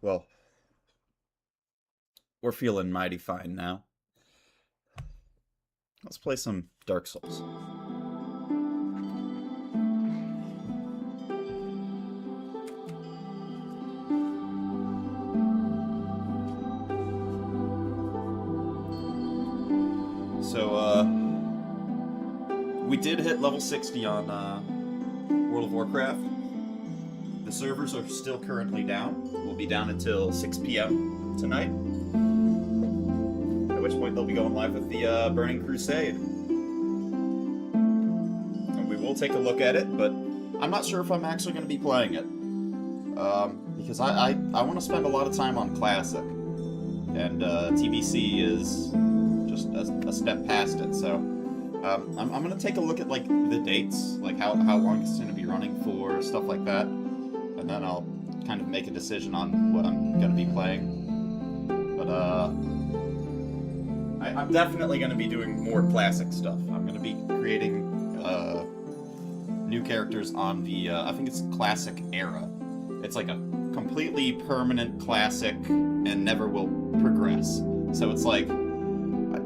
Well, we're feeling mighty fine now. Let's play some Dark Souls. So, we did hit level 60 on World of Warcraft. The servers are still currently down. We'll be down until 6 p.m. tonight. At which point they'll be going live with the Burning Crusade. And we will take a look at it, but I'm not sure if I'm actually going to be playing it. Because I want to spend a lot of time on Classic. And TBC is just a step past it, so I'm going to take a look at like the dates, like how long it's going to be running for, stuff like that. And then I'll kind of make a decision on what I'm going to be playing. But, I'm definitely going to be doing more classic stuff. I'm going to be creating, new characters on the, I think it's Classic Era. It's like a completely permanent classic and never will progress. So it's like,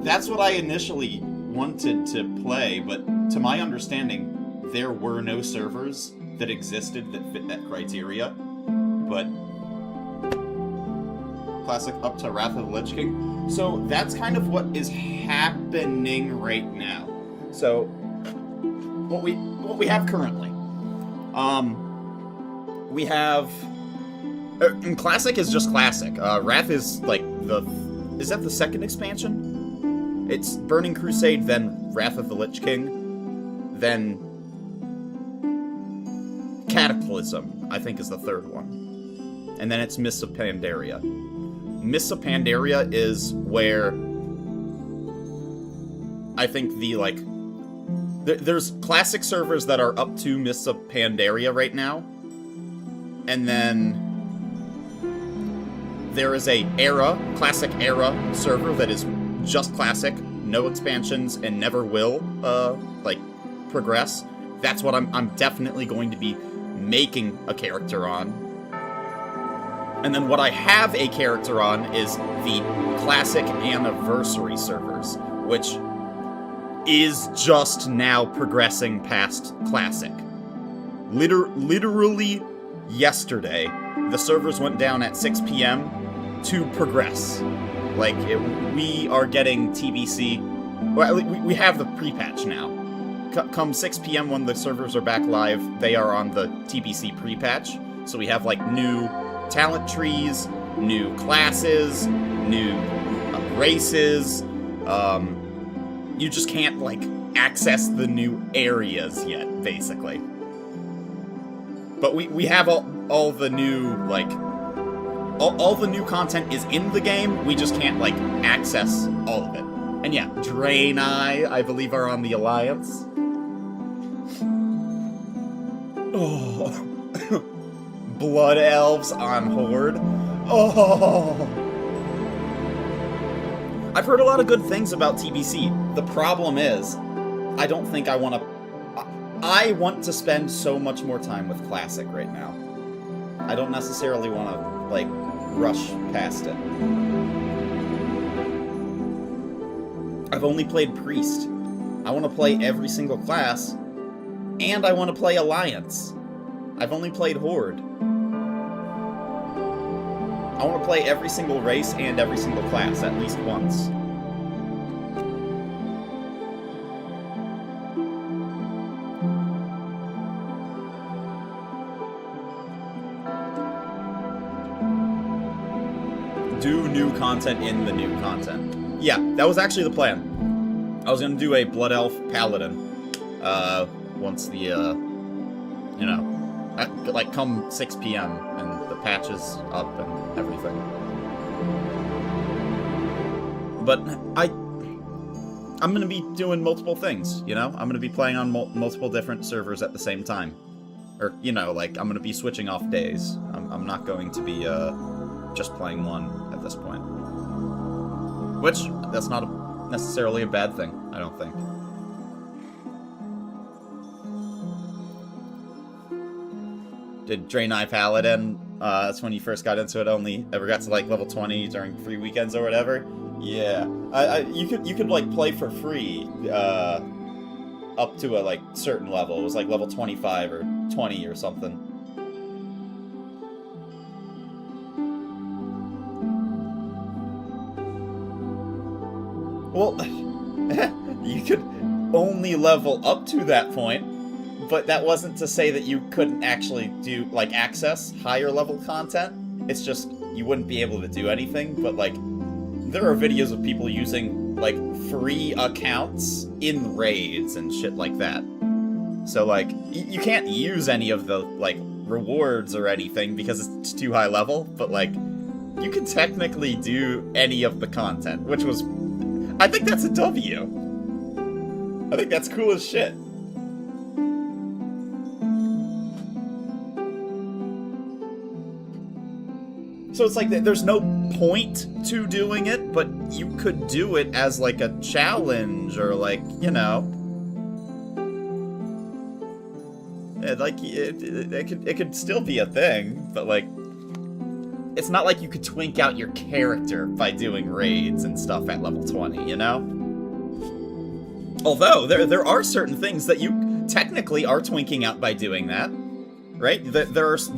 that's what I initially wanted to play, but to my understanding, there were no servers that existed that fit that criteria. But Classic up to Wrath of the Lich King. So that's kind of what is happening right now. So what we have currently, we have and Classic is just Classic. Wrath is like is that the second expansion? It's Burning Crusade, then Wrath of the Lich King, then Cataclysm, I think is the third one. And then it's Mists of Pandaria. Mists of Pandaria is where I think the, like, there's classic servers that are up to Mists of Pandaria right now. And then there is a Classic Era server that is just Classic, no expansions, and never will, like, progress. That's what I'm definitely going to be making a character on. And then what I have a character on is the Classic Anniversary servers, which is just now progressing past Classic. Literally yesterday, the servers went down at 6 p.m. to progress. Like, we are getting TBC. Well, we have the pre-patch now. Come 6 p.m. when the servers are back live, they are on the TBC pre-patch. So we have, like, new talent trees, new classes, new races. You just can't, like, access the new areas yet, basically. But we have all the new, like, all the new content is in the game, we just can't, like, access all of it. And yeah, Drain I believe, are on the Alliance. Oh. Blood Elves on Horde. Oh. I've heard a lot of good things about TBC. The problem is, I don't think I want to... I want to spend so much more time with Classic right now. I don't necessarily want to, like, rush past it. I've only played Priest. I want to play every single class, and I want to play Alliance. I've only played Horde. I want to play every single race and every single class at least once. Do new content in the new content. Yeah, that was actually the plan. I was gonna do a Blood Elf Paladin, once the, you know, like, come 6 p.m. and the patch is up and everything. But I'm gonna be doing multiple things, you know? I'm gonna be playing on multiple different servers at the same time. Or, you know, like, I'm gonna be switching off days. I'm not going to be, just playing one at this point. Which, that's not necessarily a bad thing, I don't think. Did Draenei Paladin That's when you first got into it. Only ever got to like level 20 during free weekends or whatever. Yeah, you could like play for free up to a like certain level. It was like level 25 or 20 or something. Well, you could only level up to that point, but that wasn't to say that you couldn't actually do, like, access higher level content. It's just, you wouldn't be able to do anything, but, like, there are videos of people using, like, free accounts in raids and shit like that. So, like, you can't use any of the, like, rewards or anything because it's too high level, but, like, you can technically do any of the content, which was... I think that's a W. I think that's cool as shit. So it's like, there's no point to doing it, but you could do it as, like, a challenge, or, like, you know... Like, it could still be a thing, but, like... It's not like you could twink out your character by doing raids and stuff at level 20, you know? Although, there are certain things that you technically are twinking out by doing that, right? There's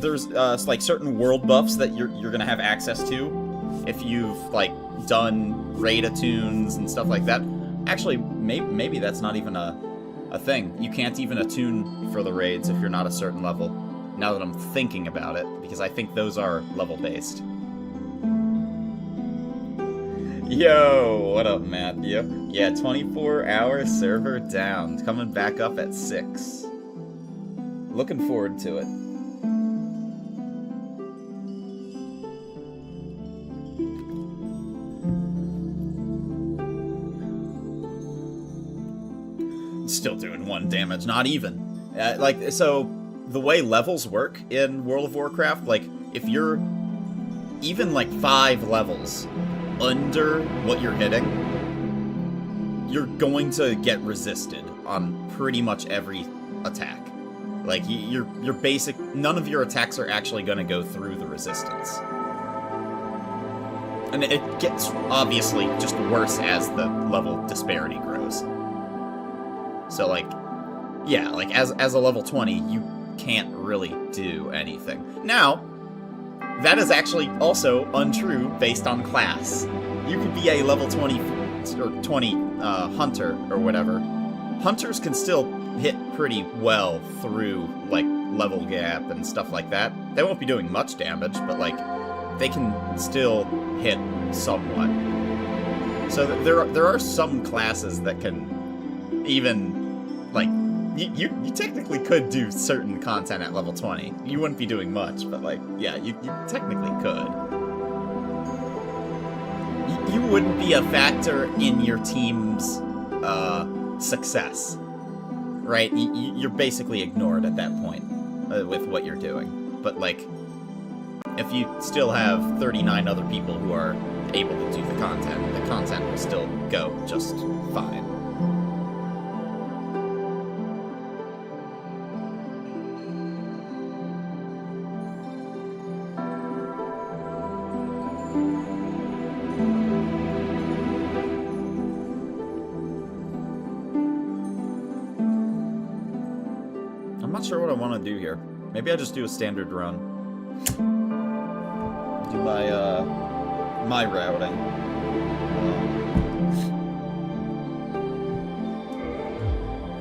like, certain world buffs that you're gonna have access to if you've, like, done raid attunes and stuff like that. Actually, maybe that's not even a thing. You can't even attune for the raids if you're not a certain level. Now that I'm thinking about it, because I think those are level-based. Yo, what up, Matthew? Yeah, 24-hour server down, coming back up at 6. Looking forward to it. Still doing 1 damage, not even. Like, so... The way levels work in World of Warcraft, like, if you're even, like, 5 levels under what you're hitting, you're going to get resisted on pretty much every attack. Like, your basic... None of your attacks are actually going to go through the resistance. And it gets, obviously, just worse as the level disparity grows. So, like, yeah, like, as a level 20, you can't really do anything. Now, that is actually also untrue based on class. You could be a level 20 or 20 hunter or whatever. Hunters can still hit pretty well through, like, level gap and stuff like that. They won't be doing much damage, but, like, they can still hit somewhat. So there are some classes that can even, like, You technically could do certain content at level 20. You wouldn't be doing much, but, like, yeah, you technically could. You wouldn't be a factor in your team's success, right? You're basically ignored at that point with what you're doing. But, like, if you still have 39 other people who are able to do the content will still go just fine. I'm not sure what I want to do here. Maybe I just do a standard run. Do my routing.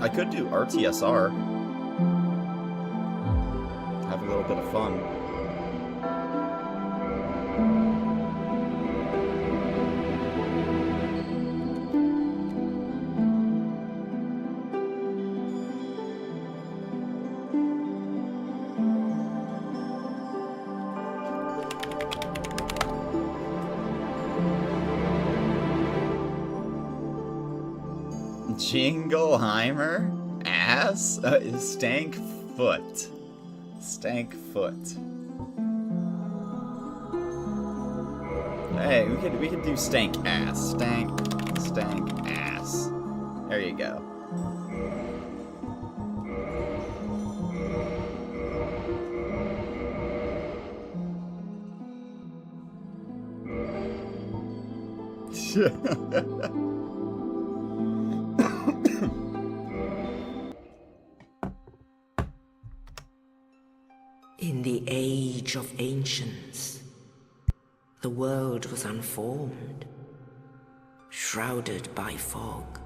I could do RTSR. Have a little bit of fun. Jingleheimer? Ass? Stank foot. Stank foot. Hey, we could do stank ass. Stank ass. There you go. In the age of ancients, the world was unformed, shrouded by fog.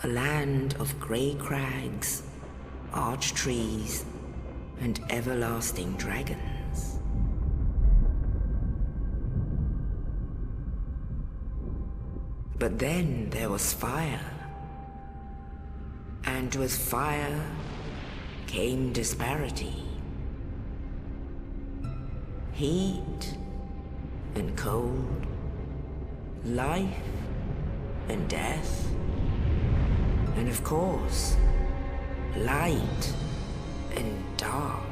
A land of grey crags, arch trees, and everlasting dragons. But then there was fire, and with fire came disparity. Heat and cold, life and death, and of course, light and dark.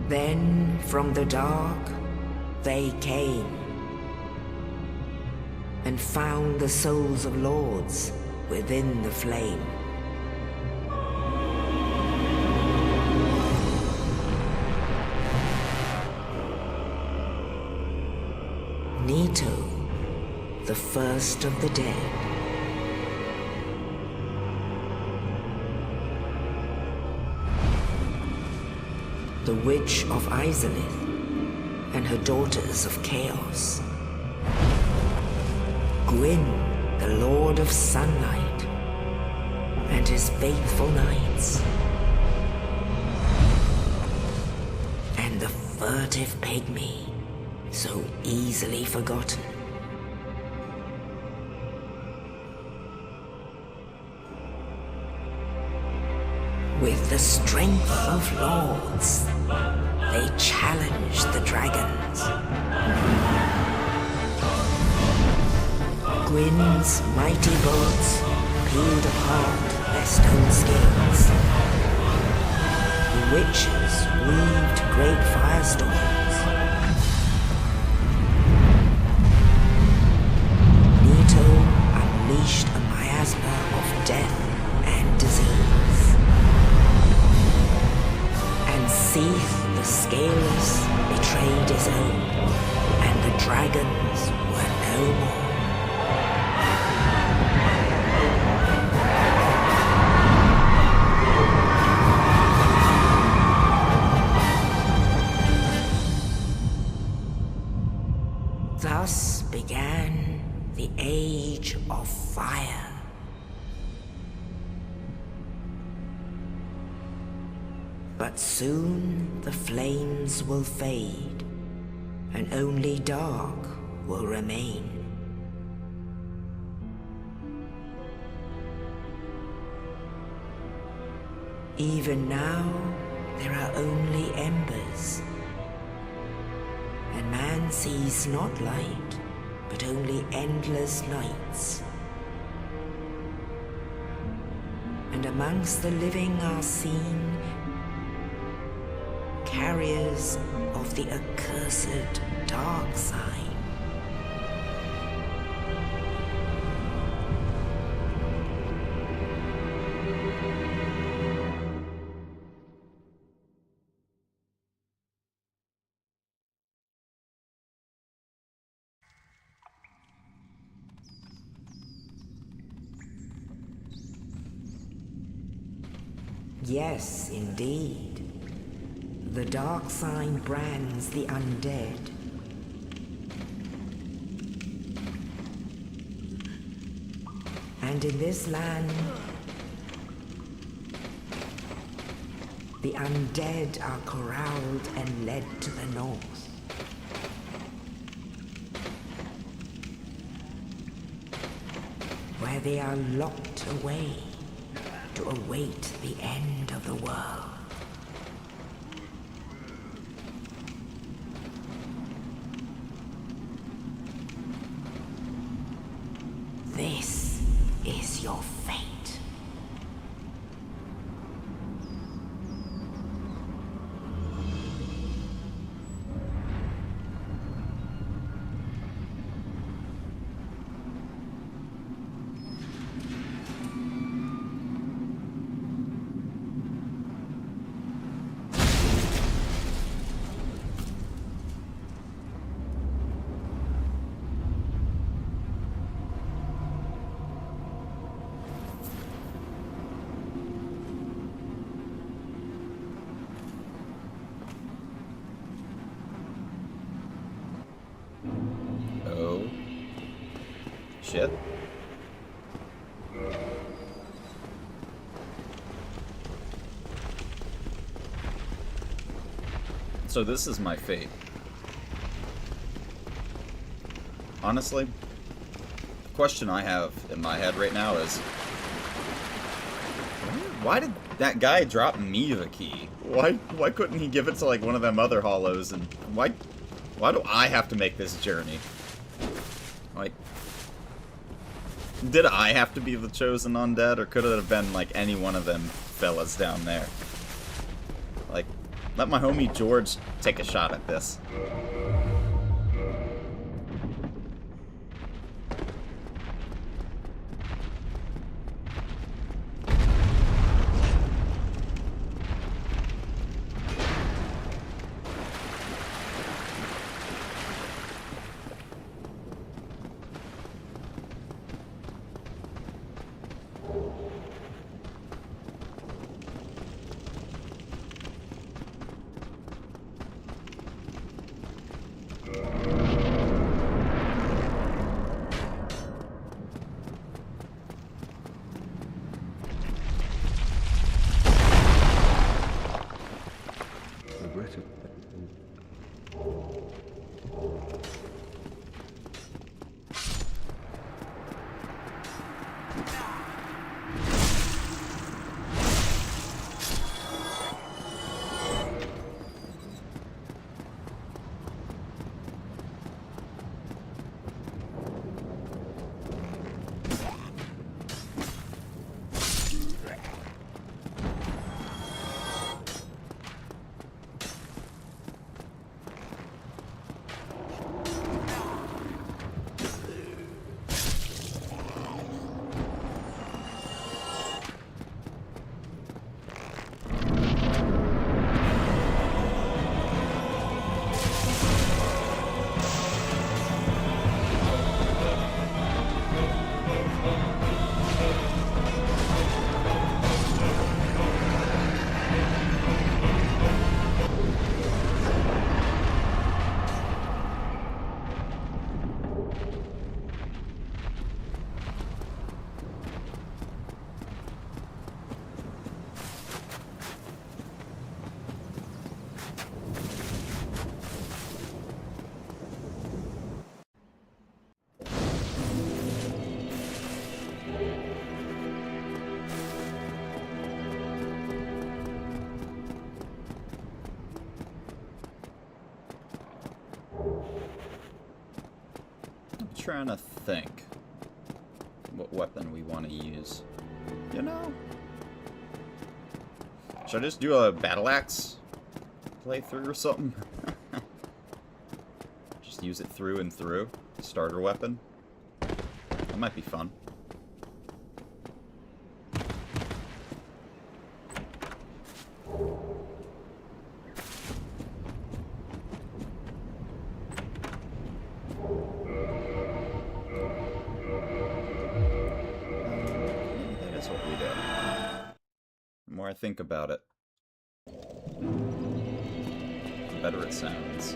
Then from the dark they came and found the souls of lords within the flame. Nito, the first of the dead. The Witch of Izalith and her daughters of Chaos. Gwyn, the Lord of Sunlight, and his faithful knights. And the furtive pygmy, so easily forgotten. With the strength of lords, they challenged the dragons. Gwyn's mighty bullets peeled apart their stone scales. The witches weaved great firestorms. Nito unleashed a miasma of death and disease. And Seath the Scaleless betrayed his own, and the dragons were no more. Thus began the Age of Fire. But soon the flames will fade, and only dark will remain. Even now, there are only embers, and man sees not light, but only endless nights. And amongst the living are seen carriers of the accursed dark sign. Yes, indeed. The dark sign brands the undead. And in this land, the undead are corralled and led to the north. Where they are locked away to await the end of the world. This is your fate. shit. So this is my fate. Honestly, the question I have in my head right now is, why did that guy drop me the key? Why couldn't he give it to like one of them other hollows? And why do I have to make this journey? Like, did I have to be the chosen undead, or could it have been like any one of them fellas down there? Like, let my homie George take a shot at this. Trying to think what weapon we want to use. You know? Should I just do a battle axe playthrough or something? Just use it through and through. Starter weapon. That might be fun. Think about it, the better it sounds.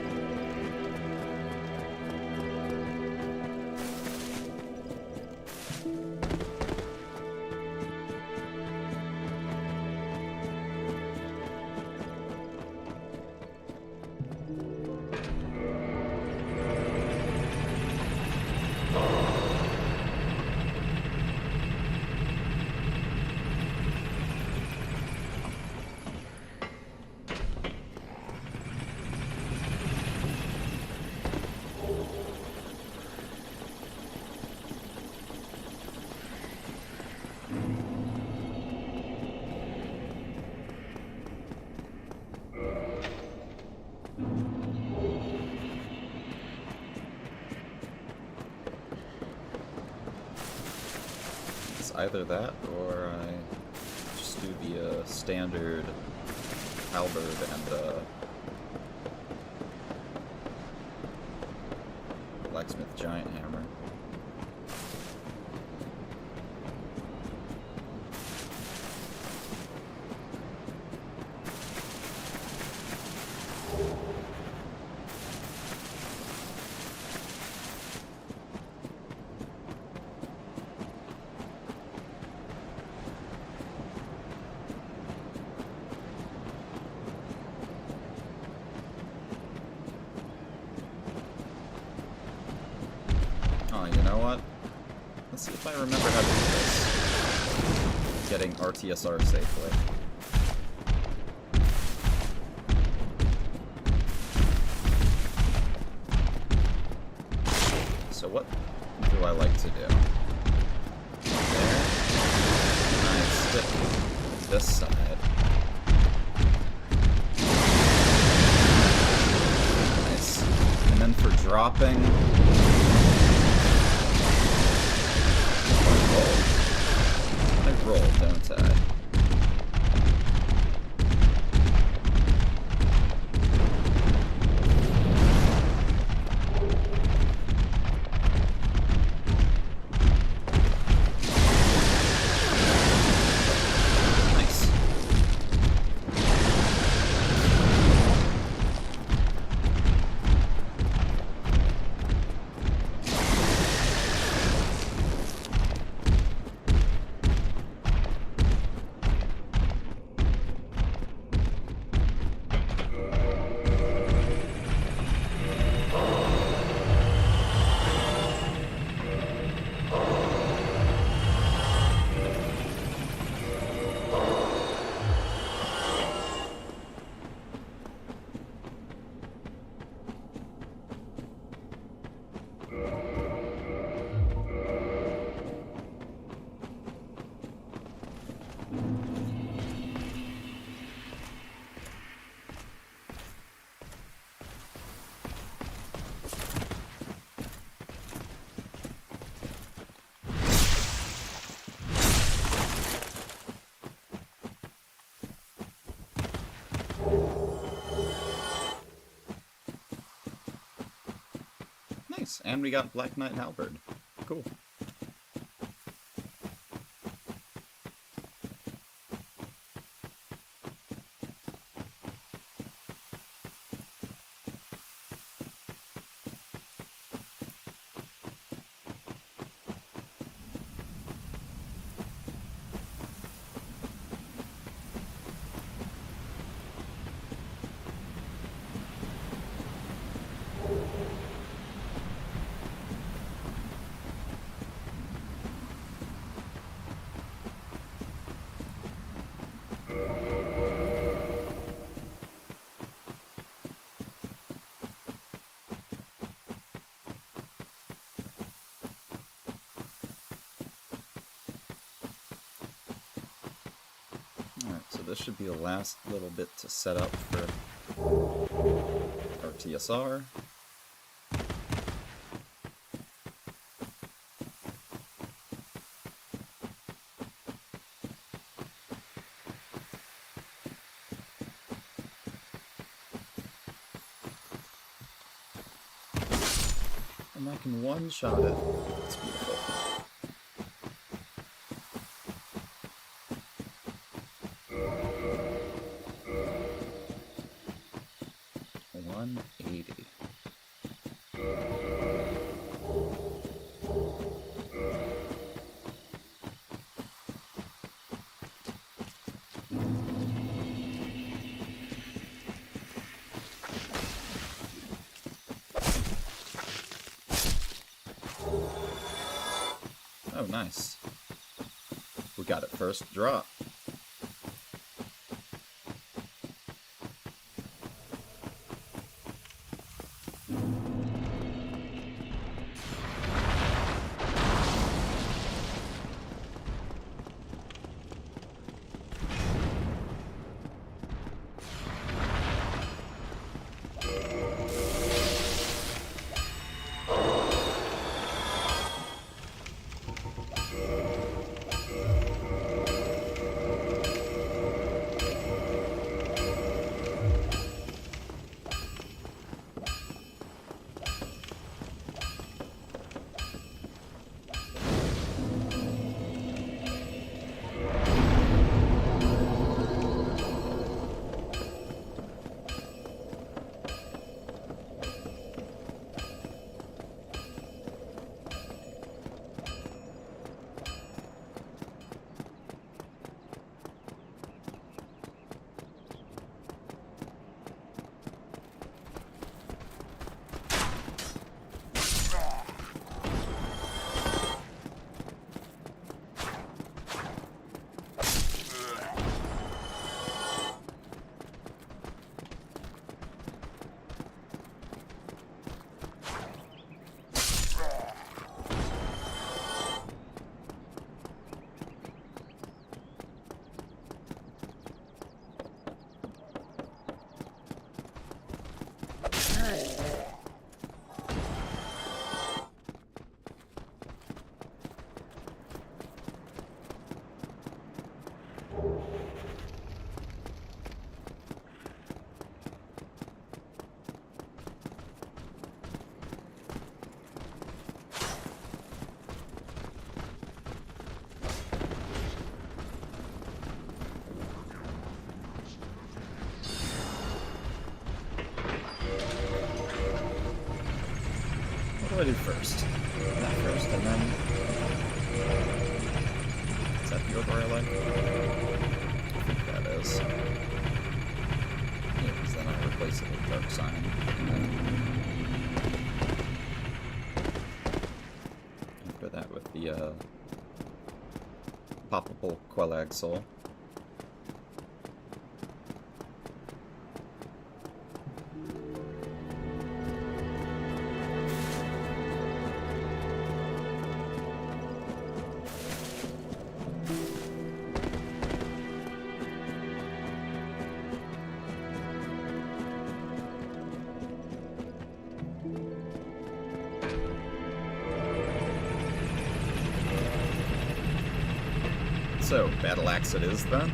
Either that, or I just do the standard halberd and blacksmith giant hammer. if I remember how to do this. Getting RTSR safely. So what do I like to do? There. And I stick this side. Nice. And then for dropping... I roll, don't I? Nice, and we got Black Knight Halberd. Cool. Alright, so this should be the last little bit to set up for RTSR. And I can one-shot it. It's beautiful. Oh, nice. We got it first drop. do I do first? That first, and then... Is that the order I like? I think that is. Yeah, because then I replace it with Dark Sign. And then... After that with the, Poppable Quelag Soul. So, Battle Axe it is, then?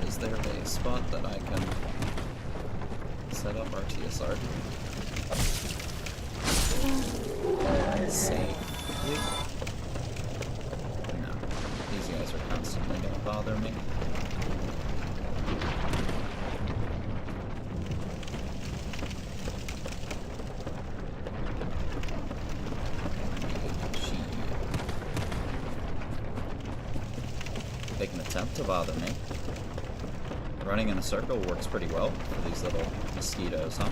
Is there a spot that I can set up RTSR? Safely? No. These guys are constantly gonna bother me. They can attempt to bother me. Running in a circle works pretty well for these little mosquitoes, huh?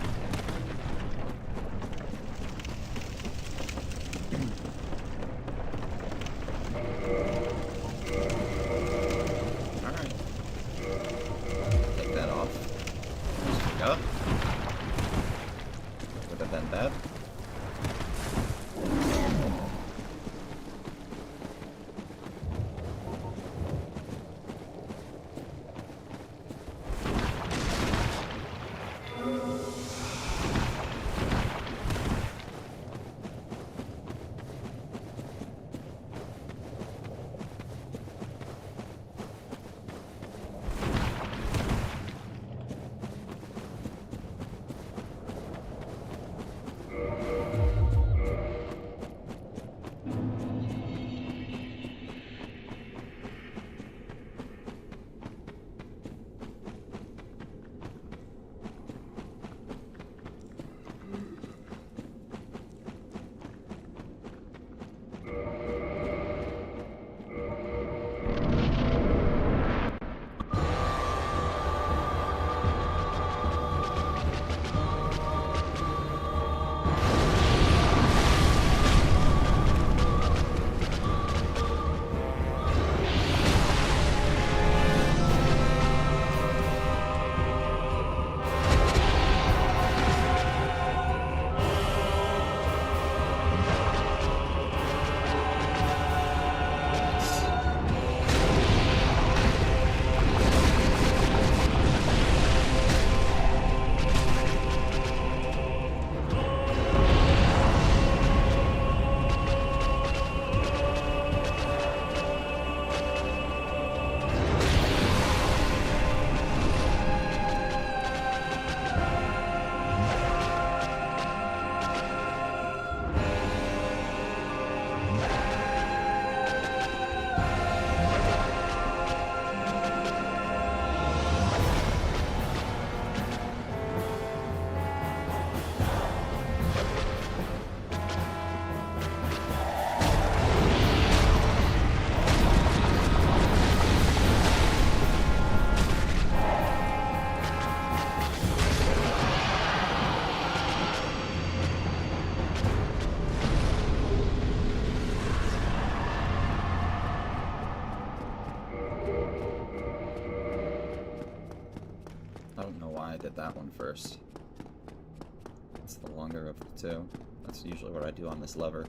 Alright. Take that off. There we go. Would have been bad. get that one first. It's the longer of the two. That's usually what I do on this lever.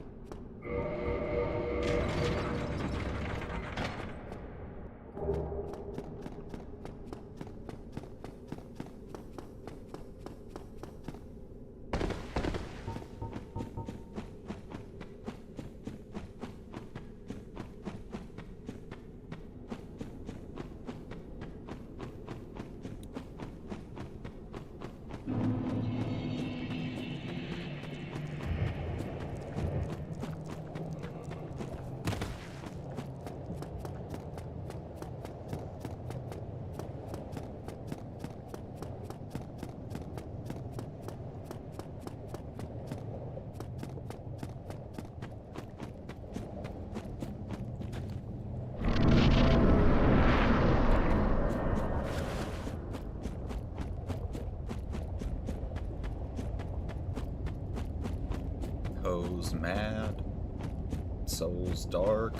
Hose mad. Souls dark.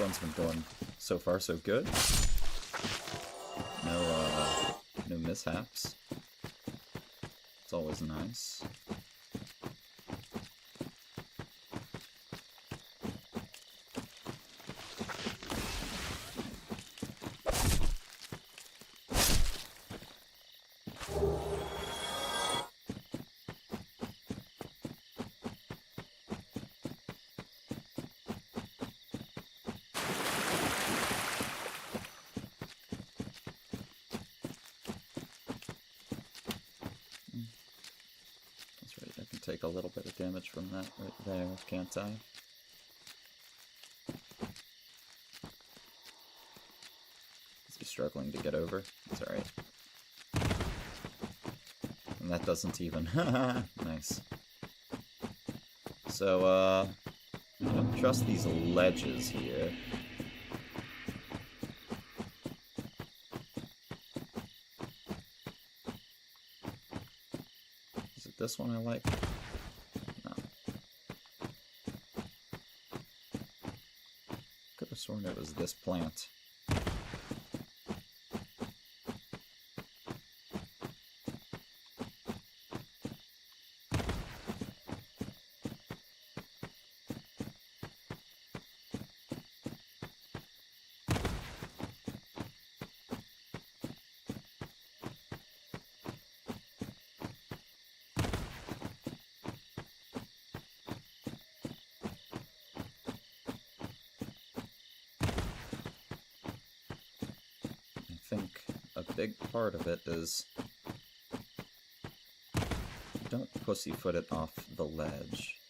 run's been going so far so good. No mishaps. It's always nice. Take a little bit of damage from that right there, can't I? He's struggling to get over. It's alright. And that doesn't even... Nice. So, I don't trust these ledges here. Is it this one I like? Could have sworn it was this plant. I think a big part of it is don't pussyfoot it off the ledge.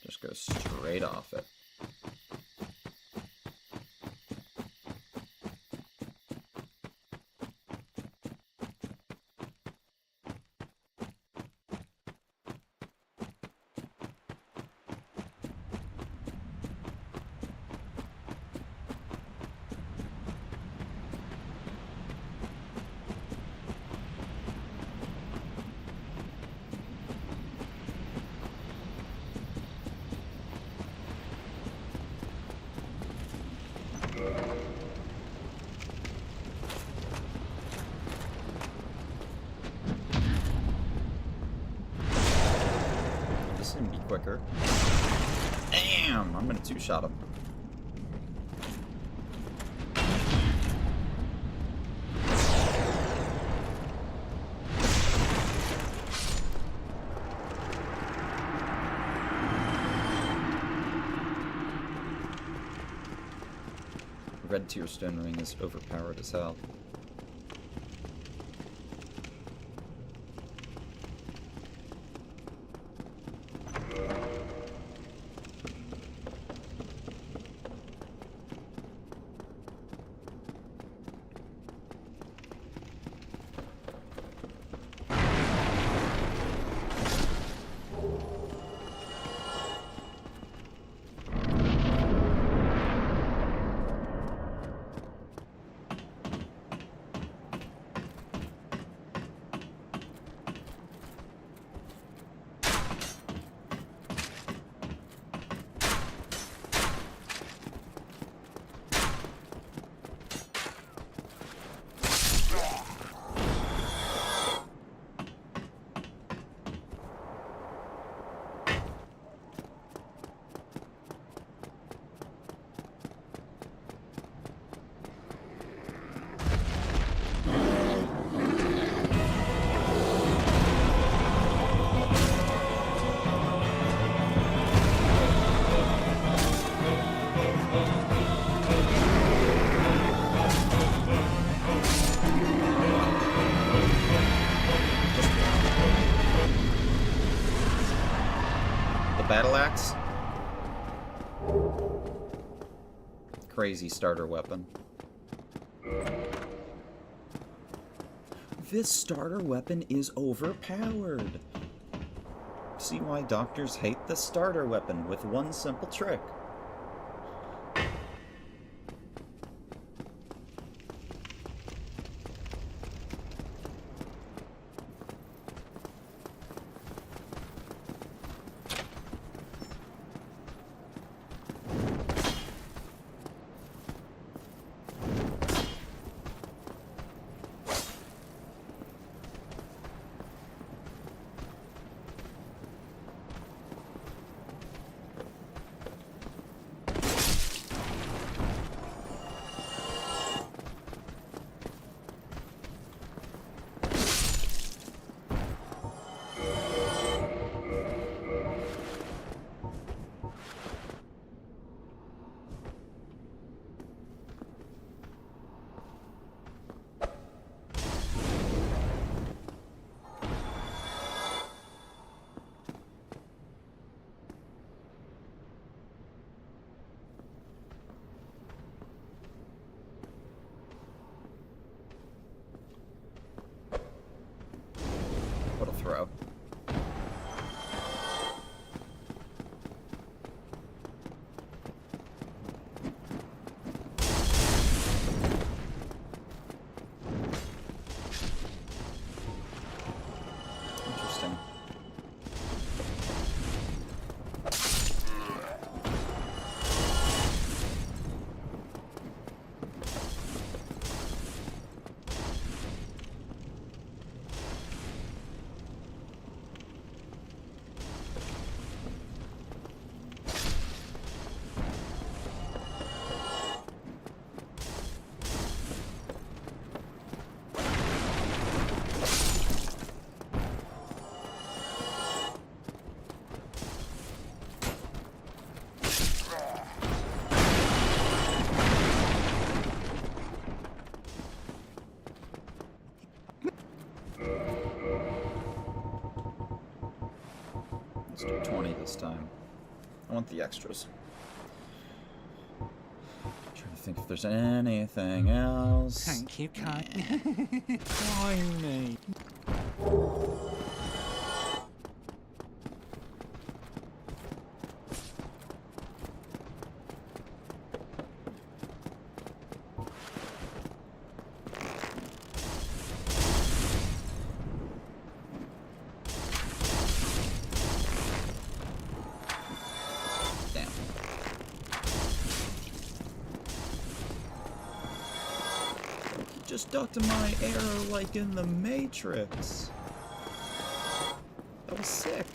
Just go straight off it. This is gonna be quicker. Damn! I'm gonna two-shot him. Red Tear Stone Ring is overpowered as hell. Battle axe. Crazy starter weapon. This starter weapon is overpowered. See why doctors hate the starter weapon with one simple trick. do 20 this time. I want the extras. Trying to think if there's anything else. Thank you, kind. Why me? Just ducked my arrow like in the Matrix. That was sick.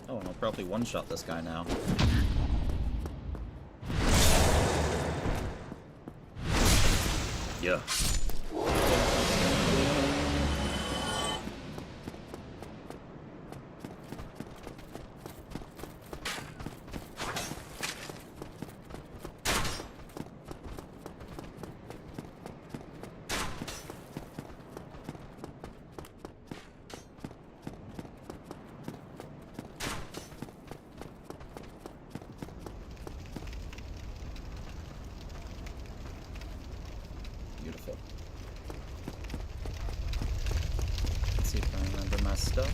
Oh, and I'll probably one-shot this guy now. Yeah. Beautiful. Let's see if I remember my stuff.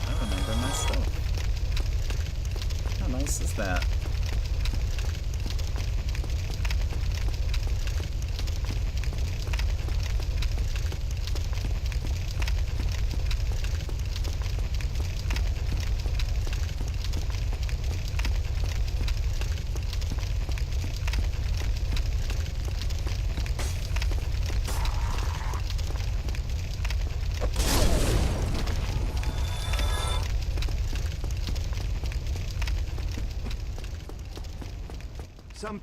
I remember my stuff. How nice is that? Some...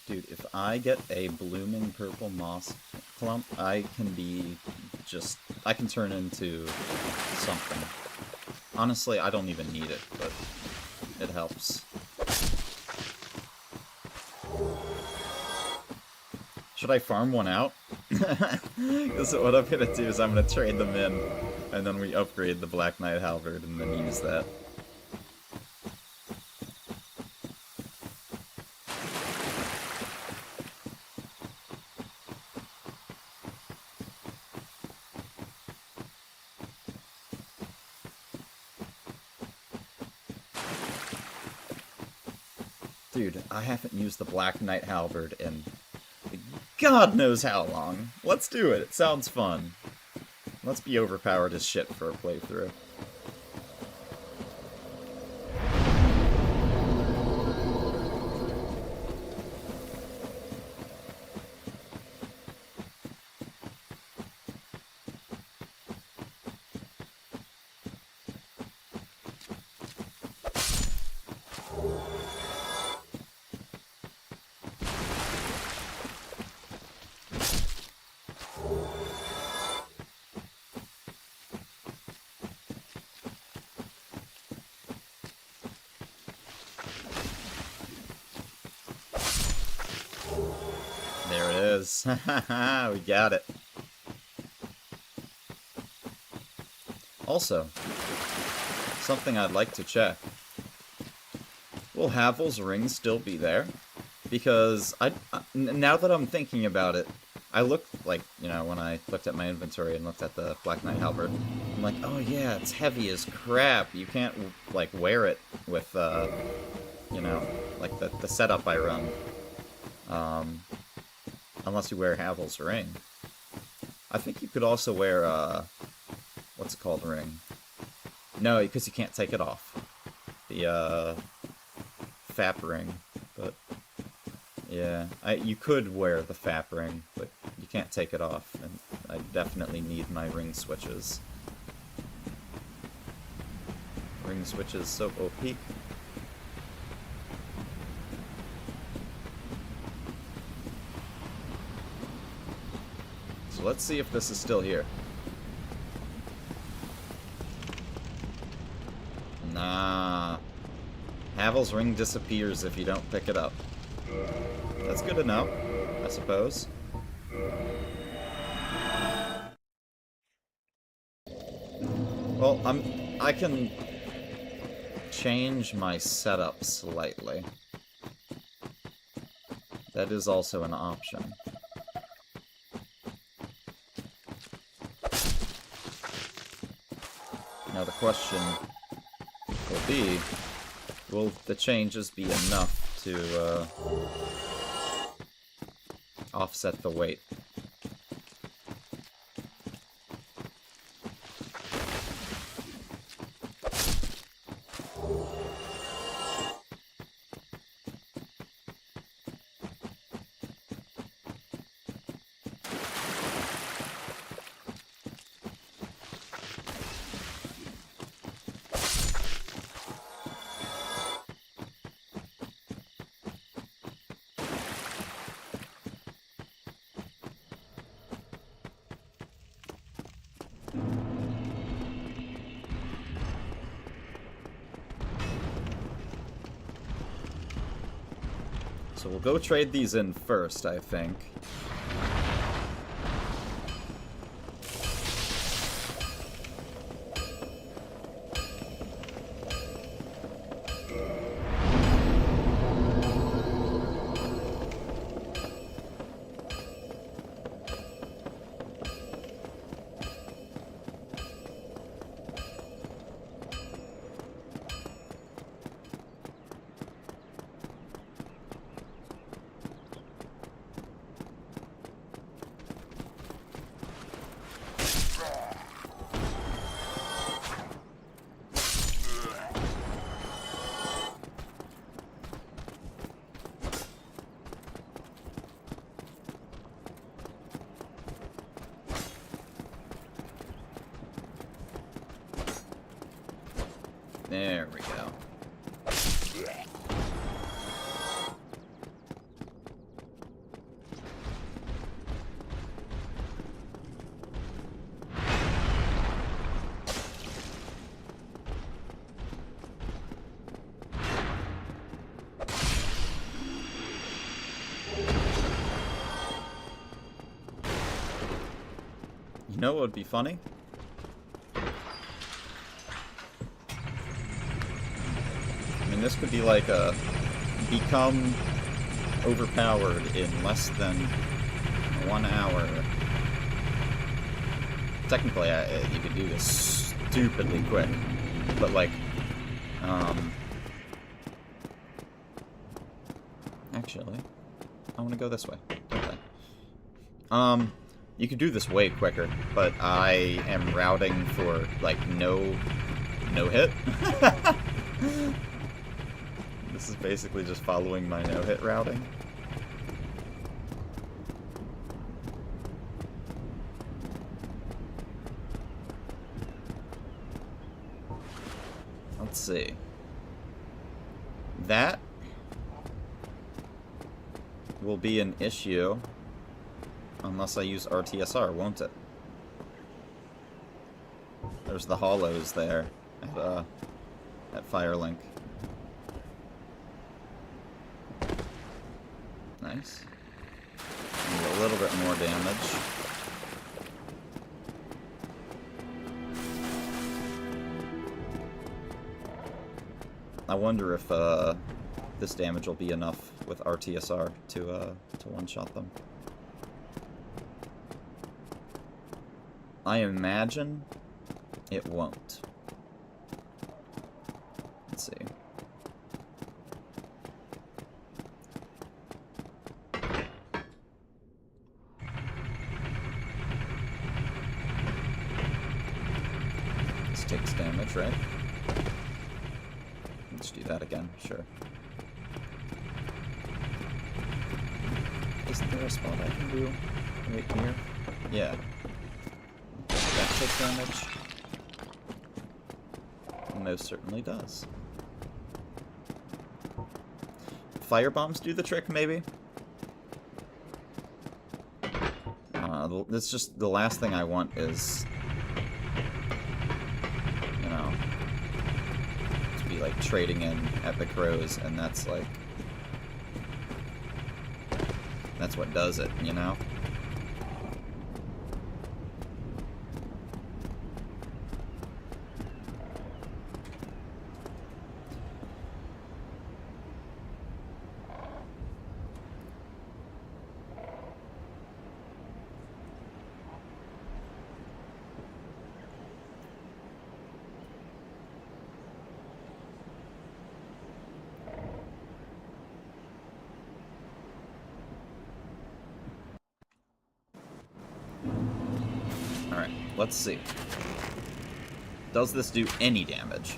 Dude, if I get a blooming purple moss clump, I can be just... I can turn into something. Honestly, I don't even need it, but it helps. Should I farm one out? Because what I'm gonna do is I'm gonna trade them in, and then we upgrade the Black Knight Halberd and then use that. Dude, I haven't used the Black Knight Halberd in God knows how long. Let's do it. It sounds fun. Let's be overpowered as shit for a playthrough. There it is. We got it. Also, something I'd like to check. Will Havel's ring still be there? Because now that I'm thinking about it, I looked, like, you know, when I looked at my inventory and looked at the Black Knight halberd, I'm like, oh yeah, it's heavy as crap. You can't, like, wear it with, you know, like the setup I run. Unless you wear Havel's ring. I think you could also wear, what's it called, ring? No, because you can't take it off. The, FAP ring. But, yeah, you could wear the FAP ring, but you can't take it off, and I definitely need my ring switches. Ring switches so OP. So let's see if this is still here. Nah. Havel's ring disappears if you don't pick it up. That's good to know, I suppose. Well, I can change my setup slightly. That is also an option. Now the question will be, will the changes be enough to offset the weight? So we'll go trade these in first, I think. There we go. You know what would be funny? This could be like a become overpowered in less than 1 hour. Technically, you could do this stupidly quick, but like, actually, I want to go this way. Okay. You could do this way quicker, but I am routing for, like, no hit. This is basically just following my no-hit routing. Let's see. That will be an issue unless I use RTSR, won't it? There's the hollows there at Firelink. Nice. Need a little bit more damage. I wonder if this damage will be enough with RTSR to one-shot them. I imagine it won't. Let's see. This takes damage, right? Let's do that again, sure. Isn't there a spot I can do right here? Yeah. That takes damage. Most certainly does. Fire bombs do the trick, maybe? That's just the last thing I want is, you know, to be like trading in at the crows, and that's like, that's what does it, you know? Let's see. Does this do any damage?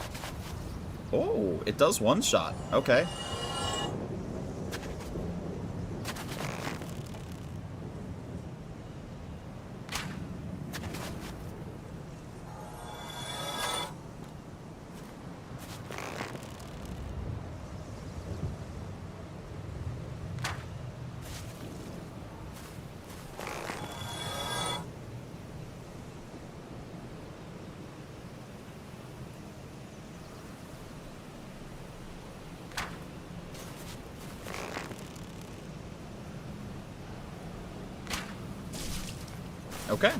Oh, it does one shot. Okay. Okay.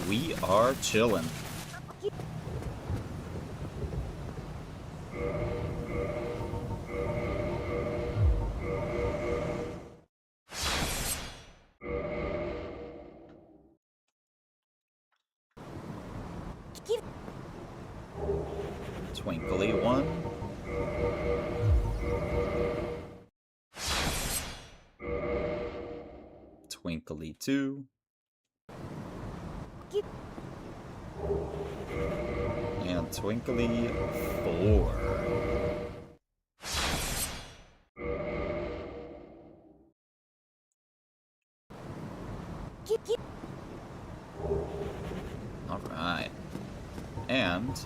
We are chillin'. Twinkly one. Twinkly 2. And Twinkly 4. Alright. And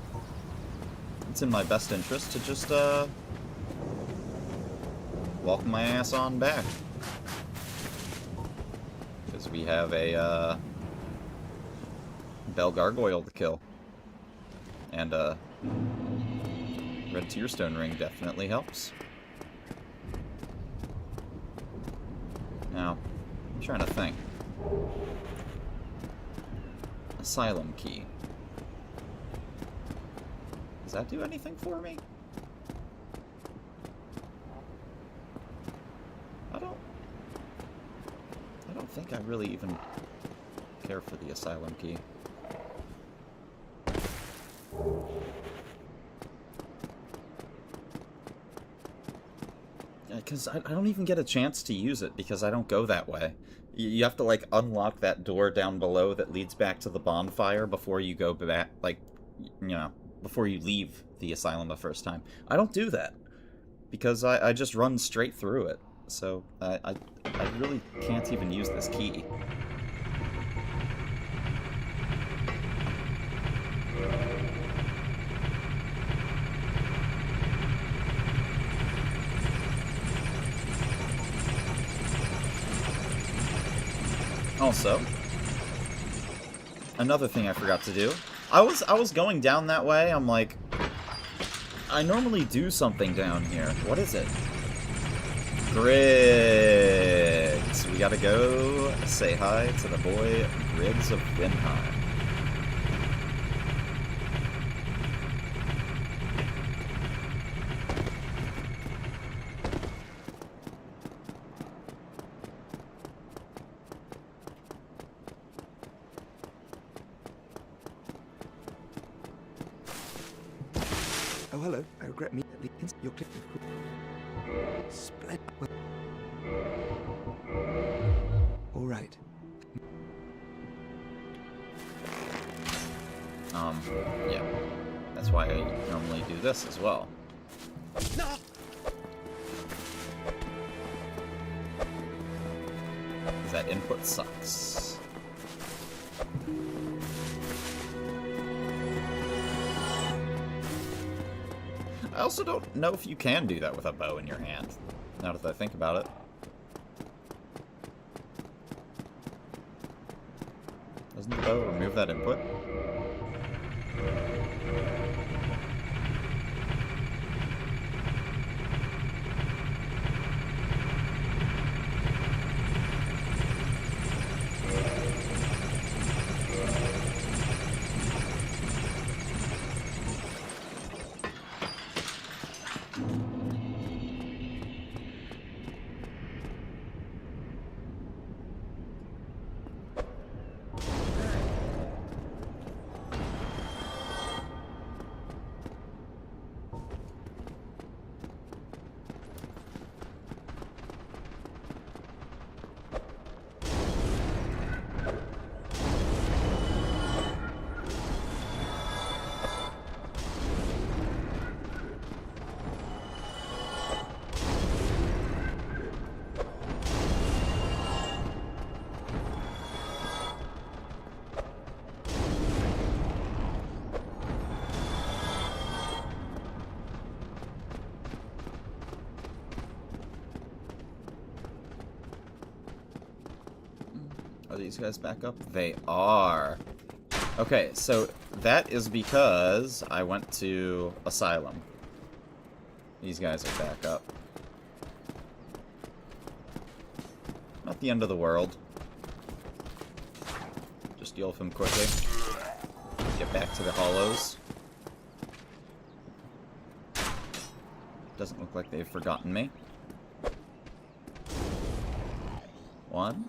it's in my best interest to just walk my ass on back. Because we have a Bell Gargoyle to kill. And Red Tearstone Ring definitely helps. Now, I'm trying to think. Asylum Key. Does that do anything for me? I don't think I really even care for the Asylum Key. Because I don't even get a chance to use it because I don't go that way. You have to, like, unlock that door down below that leads back to the bonfire before you go back, like, you know, before you leave the asylum the first time. I don't do that, because I just run straight through it. So, I really can't even use this key. Also, another thing I forgot to do. I was going down that way. I'm like, I normally do something down here. What is it? Griggs. We gotta go say hi to the boy Griggs of Winheim. Oh, hello. I regret me at the instant you're clicking. Splendid. Well, all right. Yeah. That's why I normally do this as well. No. That input sucks. I also don't know if you can do that with a bow in your hand, now that I think about it. Doesn't the bow remove that input? Are these guys back up? They are. Okay, so that is because I went to Asylum. These guys are back up. Not the end of the world. Just deal with him quickly. Get back to the hollows. Doesn't look like they've forgotten me. One.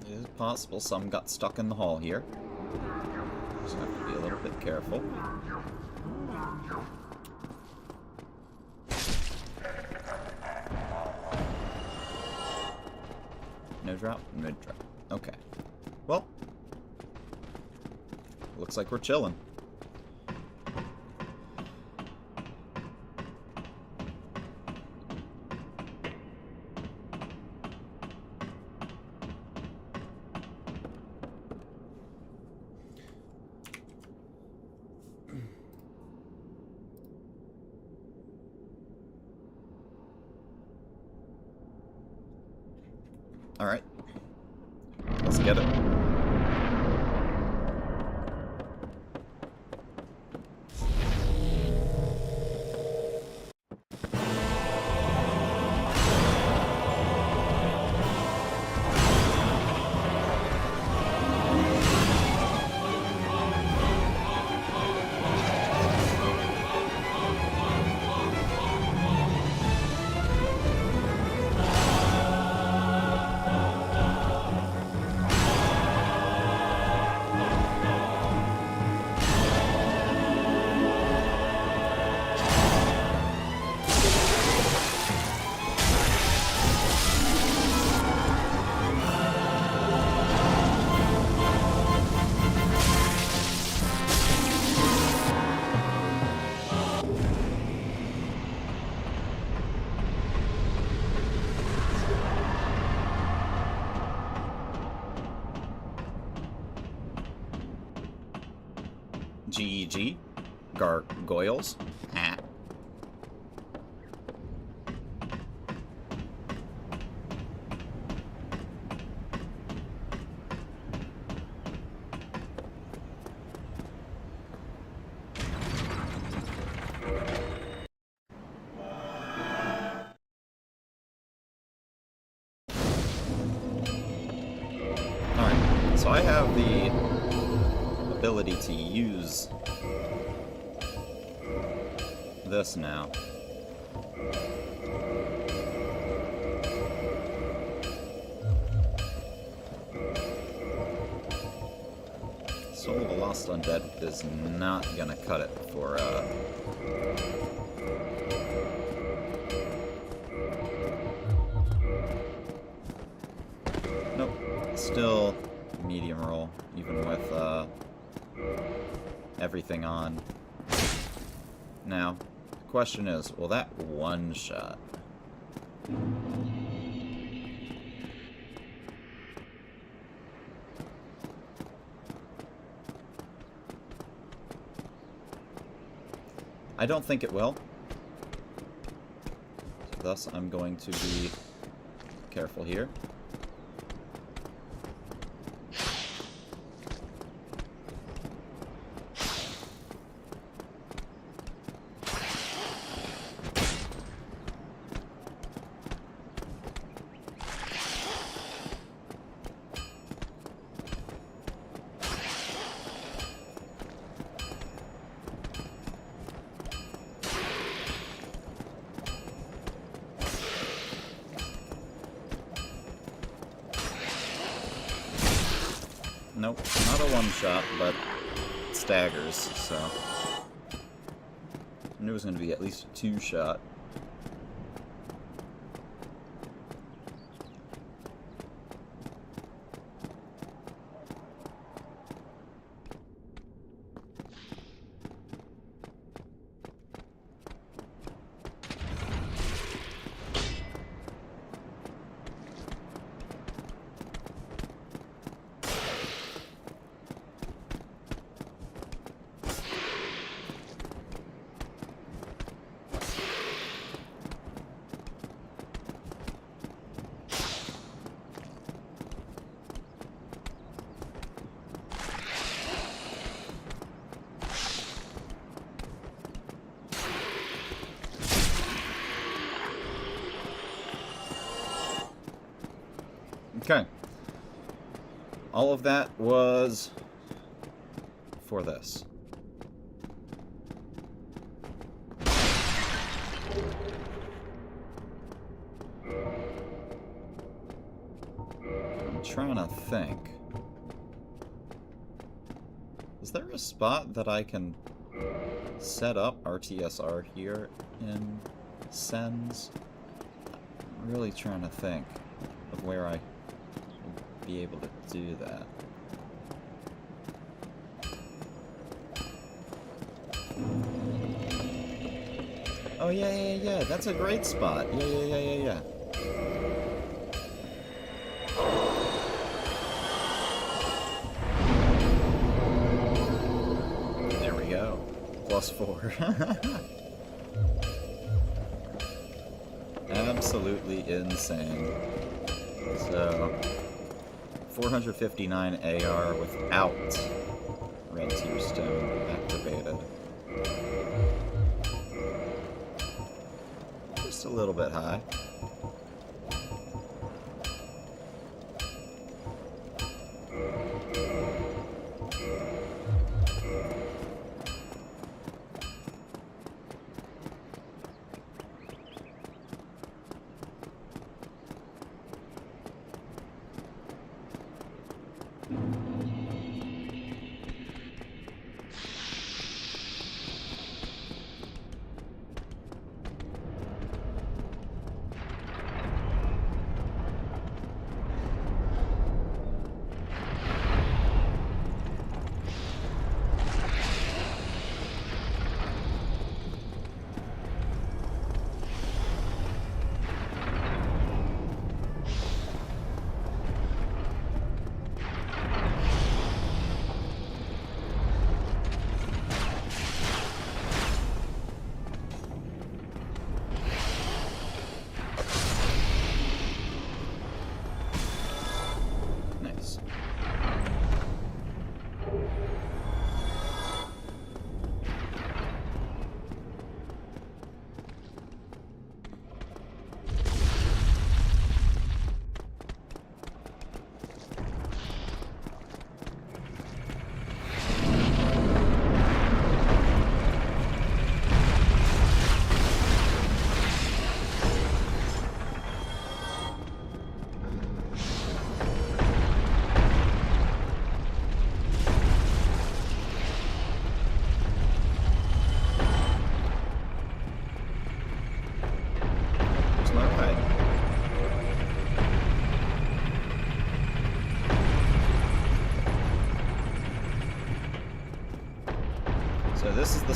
It is possible some got stuck in the hall here. Just have to be a little bit careful. No drop? No drop. Okay. Well, looks like we're chilling. Alright. Let's get it. GG. Gargoyles. Ah. Alright, so I have the ability to use this now. Soul of the Lost Undead is not gonna cut it for, nope. Still medium roll, even with, everything on. Now, the question is, will that one-shot? I don't think it will. Thus, I'm going to be careful here. Nope, not a one-shot, but staggers, so I knew it was going to be at least a two-shot. Okay. All of that was for this. I'm trying to think. Is there a spot that I can set up RTSR here in Sens? I'm really trying to think of where I be able to do that. Oh yeah, that's a great spot. Yeah. There we go. +4. Absolutely insane. So 459 AR without Red Tier Stone activated. Just a little bit high.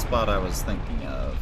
spot I was thinking of.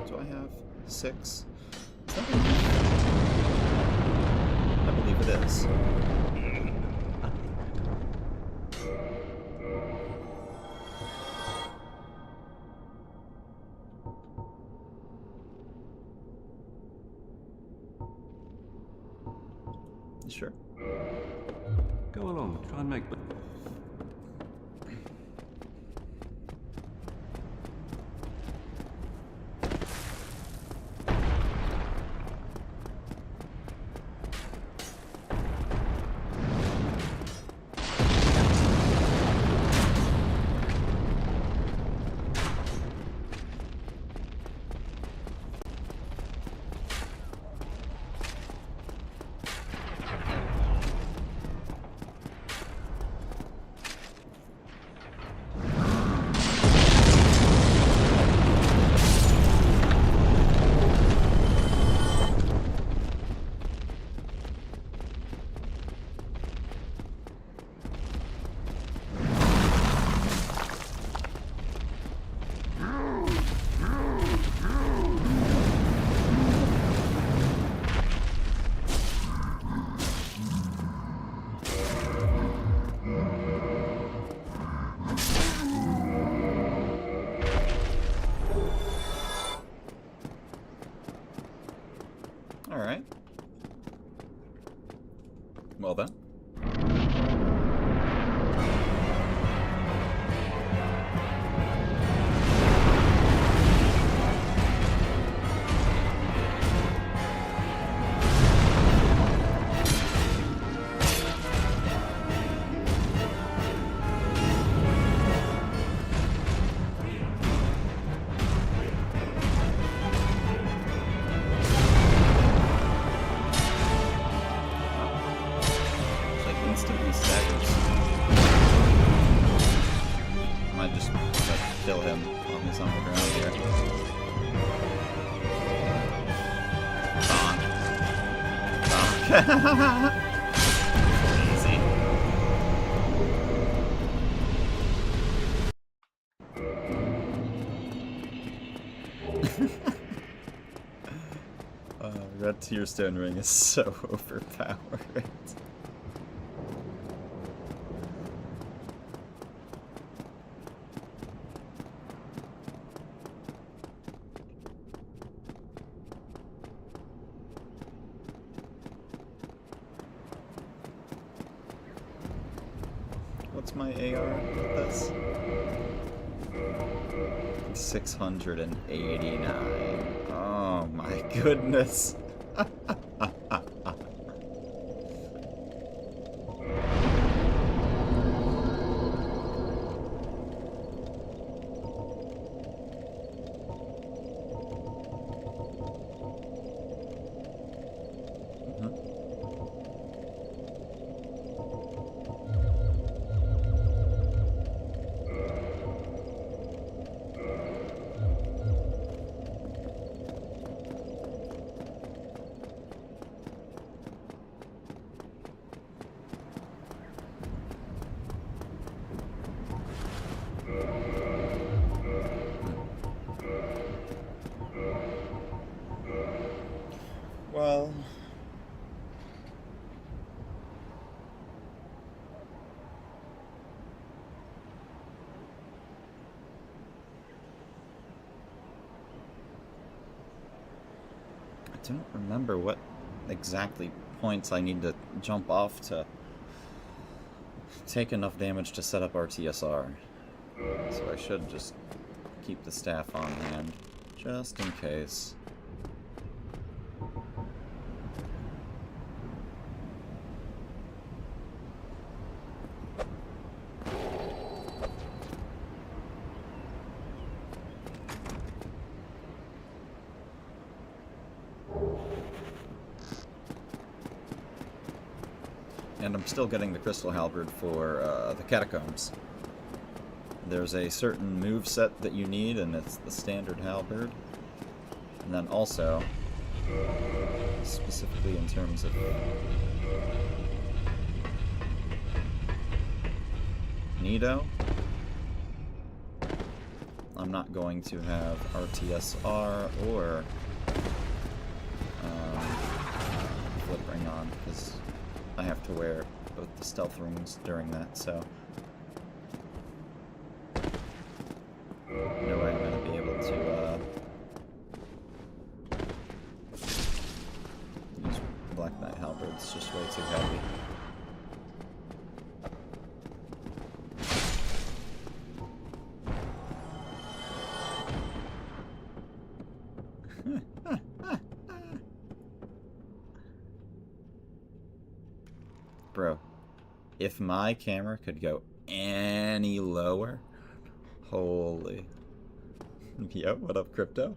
Do I have 6? Is that enough? I believe it is. You sure? Go along, try and make... Alright. Well then. Instantly staggers. Might just kill him while he's on the ground here. Bonk. Easy. That Tearstone ring is so overpowered. What's my AR with this? 689. Oh my goodness. don't remember what exactly points I need to jump off to take enough damage to set up RTSR. So I should just keep the staff on hand, just in case. And I'm still getting the Crystal Halberd for the Catacombs. There's a certain move set that you need, and it's the standard halberd. And then also, specifically in terms of Nido, I'm not going to have RTSR or Flickering on, because I have to wear both the stealth rings during that, so no way I'm going to be able to use Black Knight Halberd. It's just way too heavy. Bro, if my camera could go any lower, holy. Yo, what up, Crypto?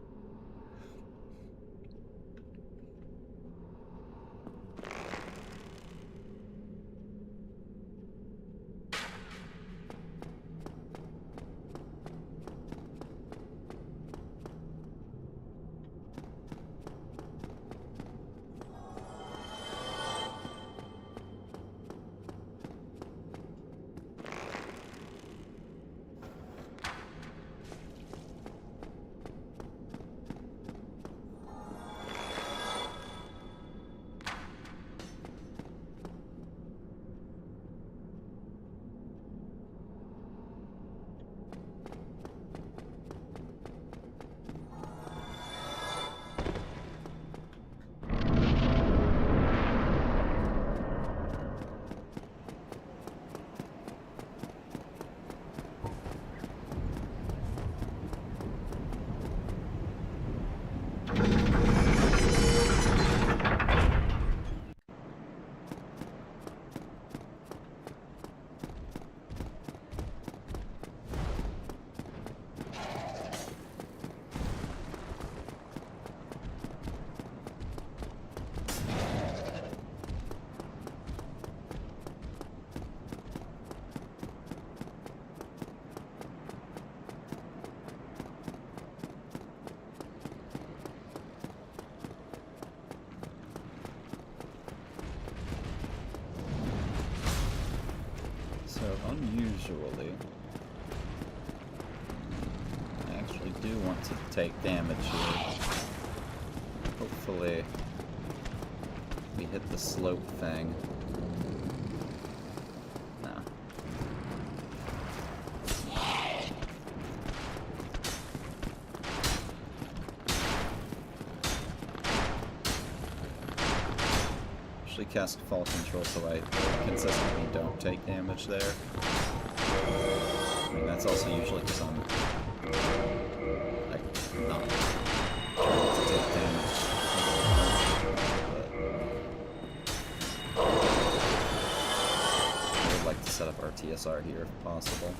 So, unusually, I actually do want to take damage here. Hopefully, we hit the slope thing. No. Actually cast Fall Control so I consistently don't take damage there. I mean, that's also usually because I'm like not trying to take damage. But I would like to set up RTSR here if possible.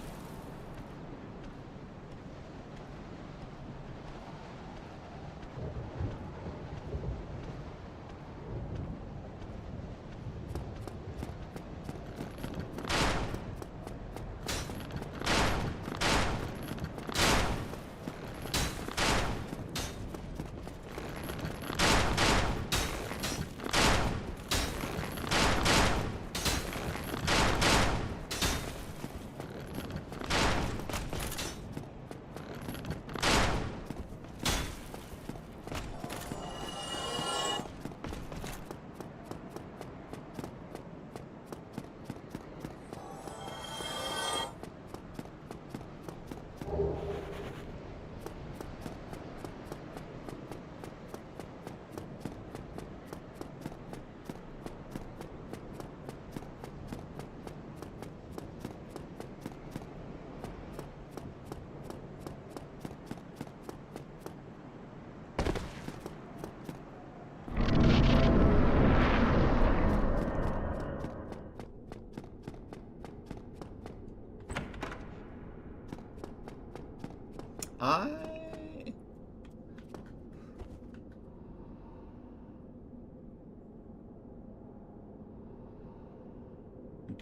I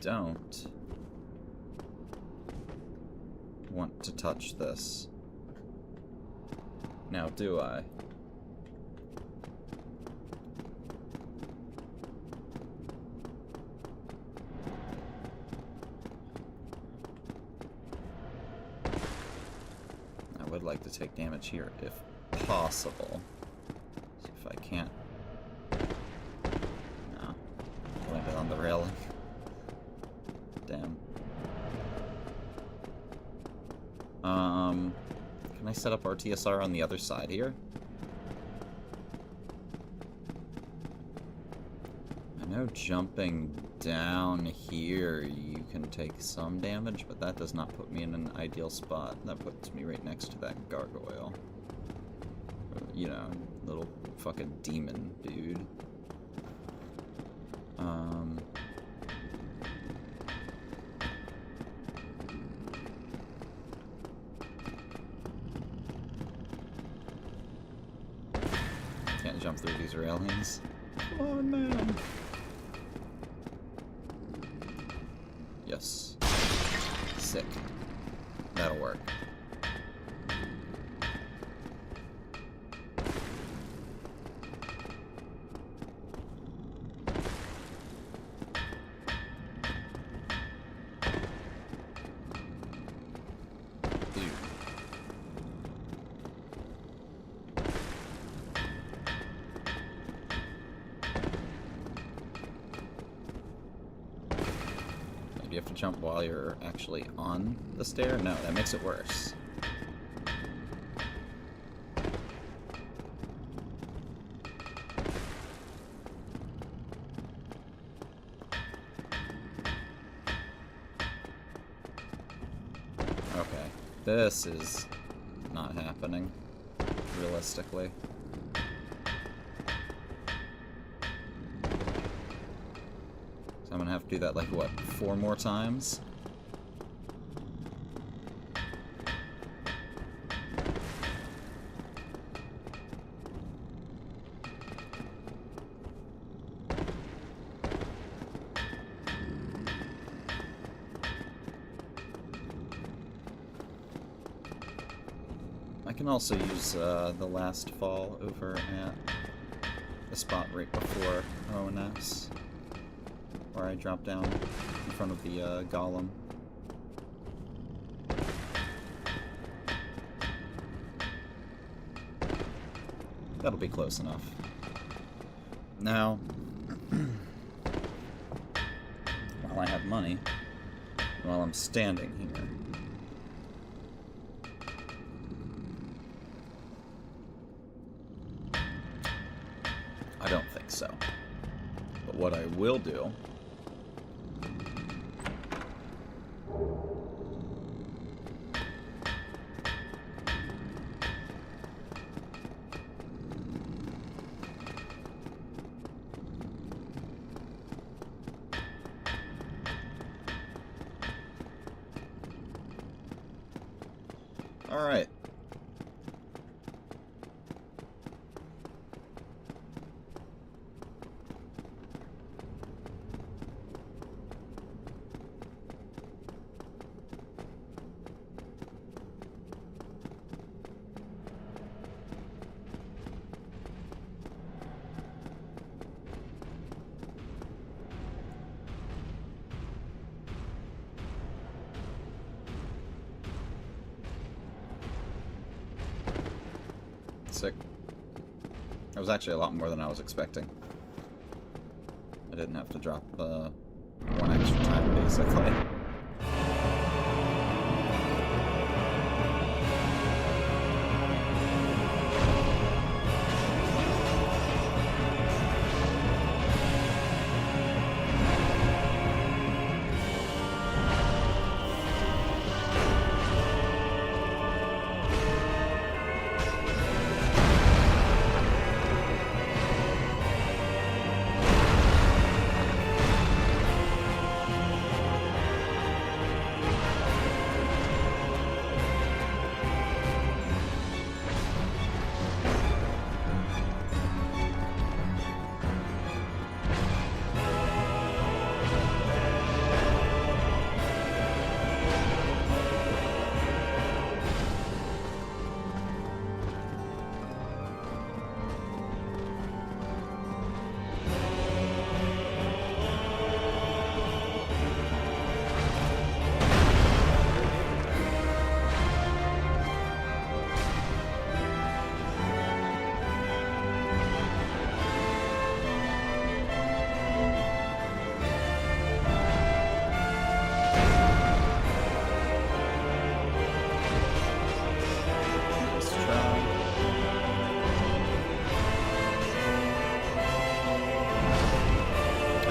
don't want to touch this. Now, do I? I would like to take damage here if possible. See if I can't. No. Landed on the railing. Damn. Can I set up RTSR on the other side here? I know jumping down here you can take some damage, but that does not put me in an ideal spot. That puts me right next to that gargoyle. You know, little fucking demon dude. Can't jump through these railings. Come on, man. Yes. Sick. That'll work. You have to jump while you're actually on the stair? No, that makes it worse. Okay, this is not happening, realistically. I'm gonna have to do that, like, what, 4 more times? I can also use the last fall over at the spot right before ONS. Where I drop down in front of the golem. That'll be close enough. Now, while I have money, while I'm standing here, I don't think so. But what I will do Alright. Sick. That was actually a lot more than I was expecting. I didn't have to drop 1 extra time, basically.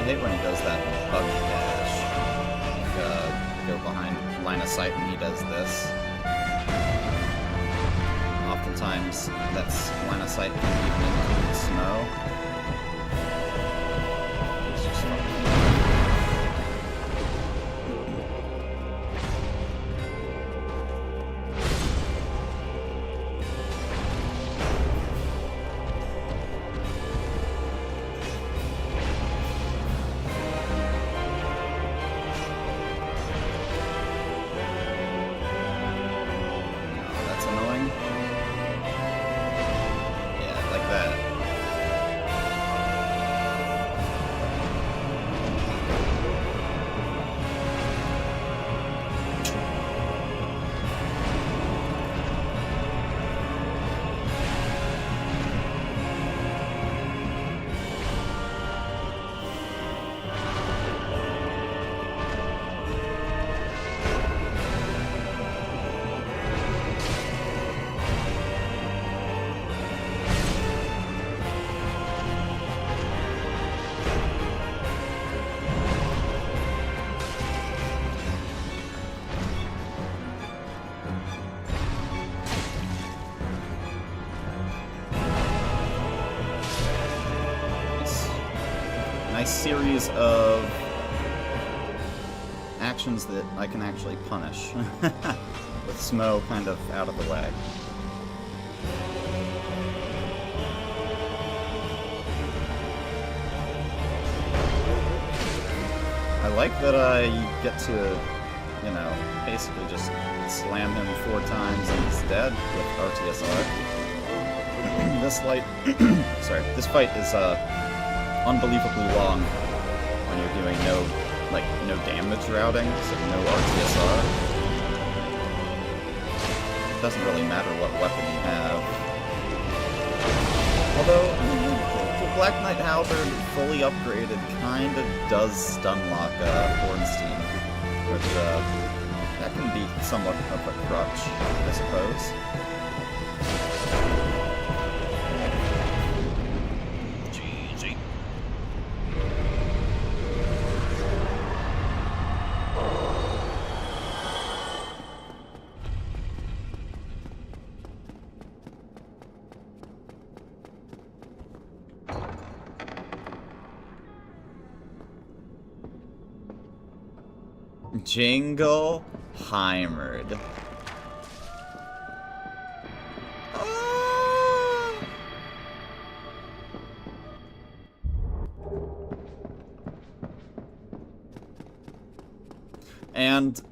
hate when he does that bug dash. Like, go behind line of sight and he does this. Oftentimes, that's line of sight can even include snow. It's just fucking... Series of actions that I can actually punish with Smo kind of out of the way. I like that I get to, you know, basically just slam him 4 times and he's dead with RTSR. This fight is unbelievably long when you're doing no damage routing, so no RTSR. It doesn't really matter what weapon you have. Although, the Black Knight Halberd fully upgraded kinda does stunlock Ornstein, which that can be somewhat of a crutch, I suppose. Jingleheimered. And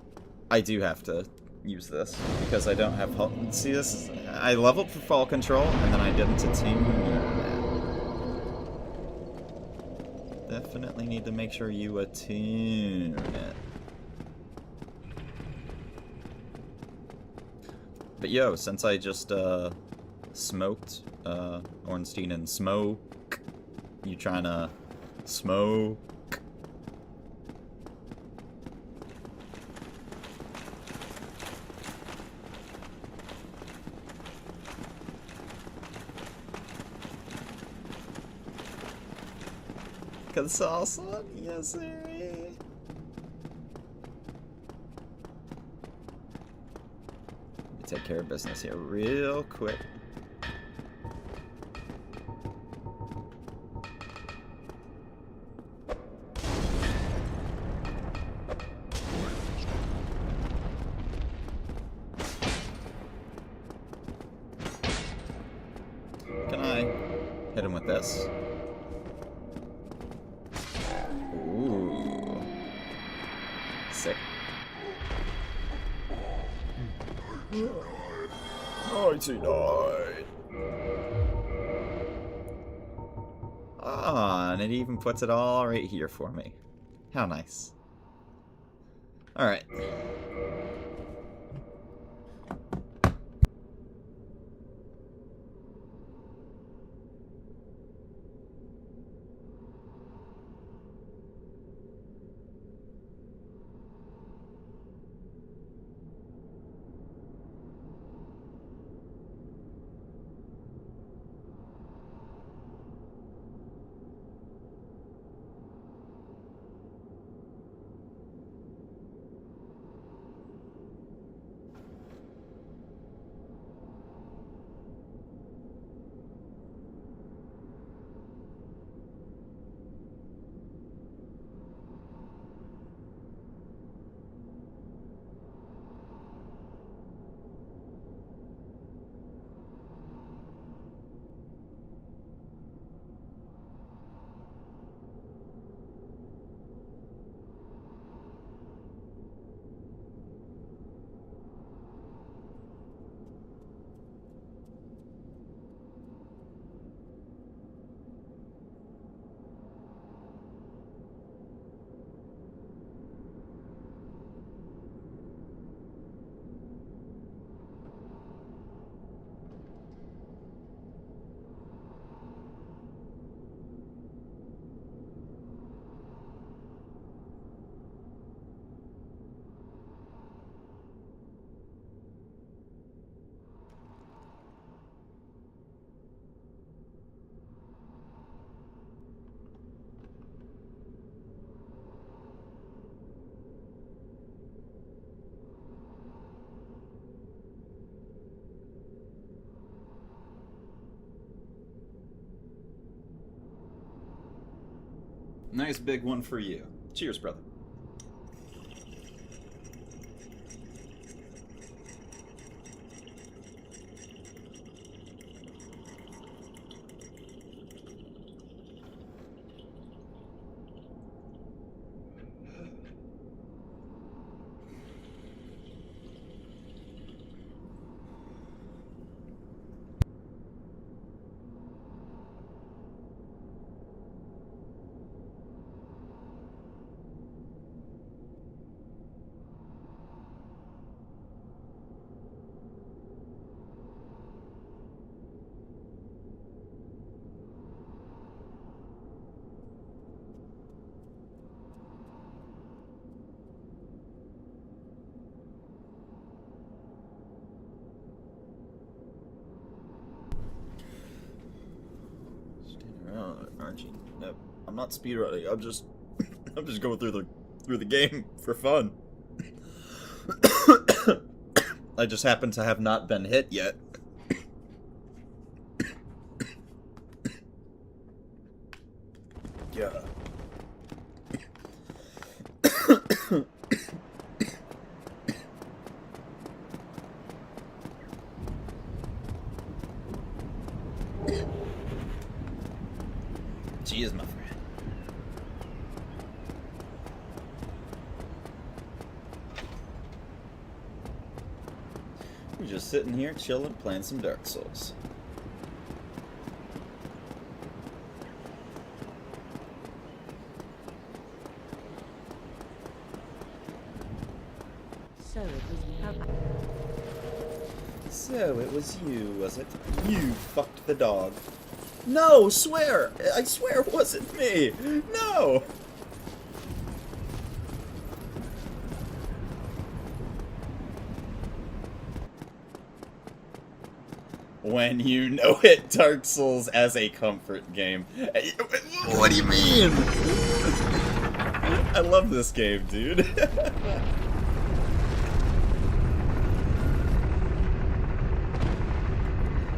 I do have to use this because I don't have see this. I leveled for fall control and then I didn't attune that. Definitely need to make sure you attune it. But yo, since I just smoked Ornstein and smoke, you trying to smoke? Salsa? Yes, sir. Take care of business here real quick. Can I hit him with this? Ooh. Sick. 99. Ah, and it even puts it all right here for me. How nice. Alright. Nice big one for you. Cheers, brother. Aren't you? No, I'm not speedrunning. I'm just going through the game for fun. I just happen to have not been hit yet. Yeah. She is my friend. We're just sitting here chilling, playing some Dark Souls. So it was you, was it? You fucked the dog. No, swear! I swear it wasn't me! No! When you know it, Dark Souls as a comfort game. What do you mean? I love this game, dude.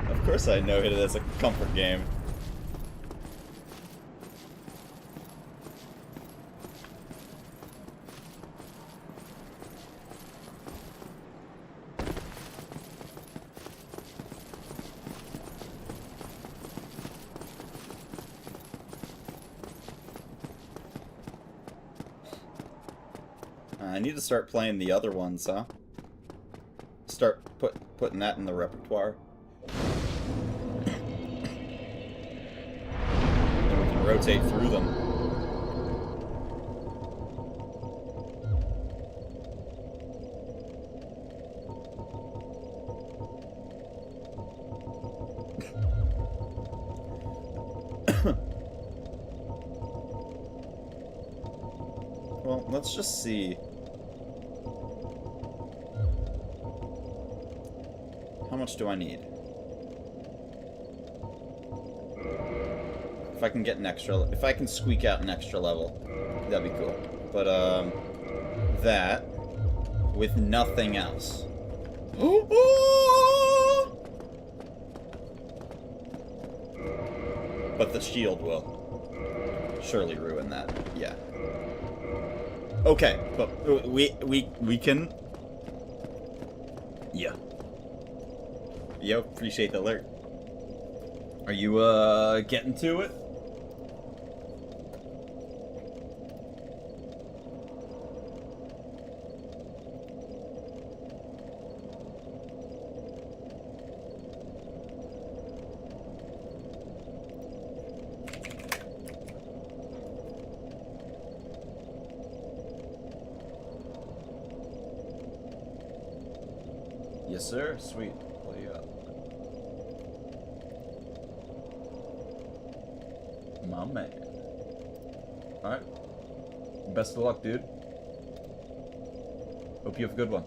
Of course I know it as a comfort game. I need to start playing the other ones, huh? Start putting that in the repertoire. Then we can rotate through them. Well, let's just see. How much do I need? If I can get an extra, if I can squeak out an extra level, that'd be cool. But, that, with nothing else. But the shield will surely ruin that, yeah. Okay, but we can... Yeah. Yo, appreciate the alert. Are you, getting to it? Yes, sir. Sweet. Well, yeah. My man. Alright. Best of luck, dude. Hope you have a good one.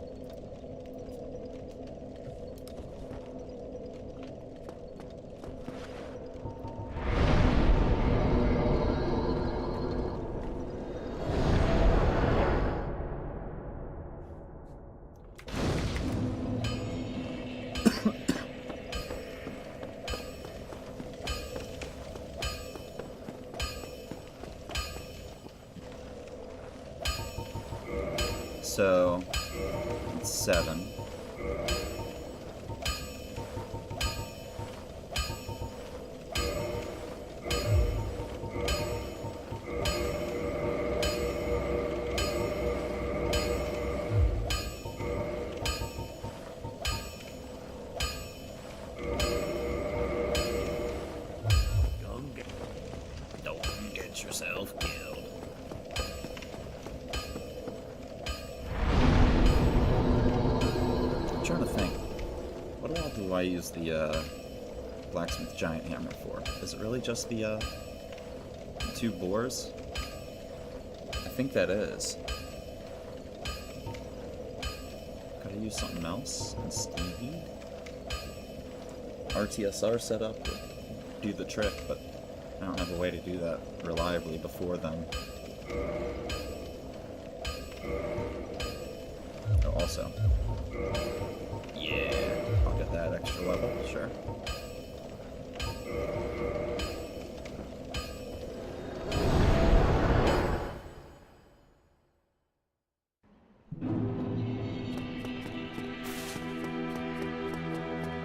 So, it's 7. Don't get yourself killed. I'm trying to think. What all do I use the blacksmith giant hammer for? Is it really just the 2 boars? I think that is. Could I use something else instead? RTSR setup would do the trick, but I don't have a way to do that reliably before then. Oh, also. Yeah, I'll get that extra level, sure.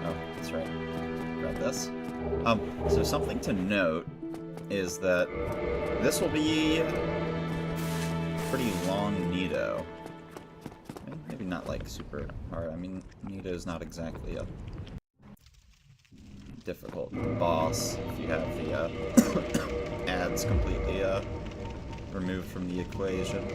Oh, that's right. Grab this. So something to note is that this will be pretty long Nido. Maybe not like super hard. I mean, Nido is not exactly a difficult boss if you have the ads completely removed from the equation.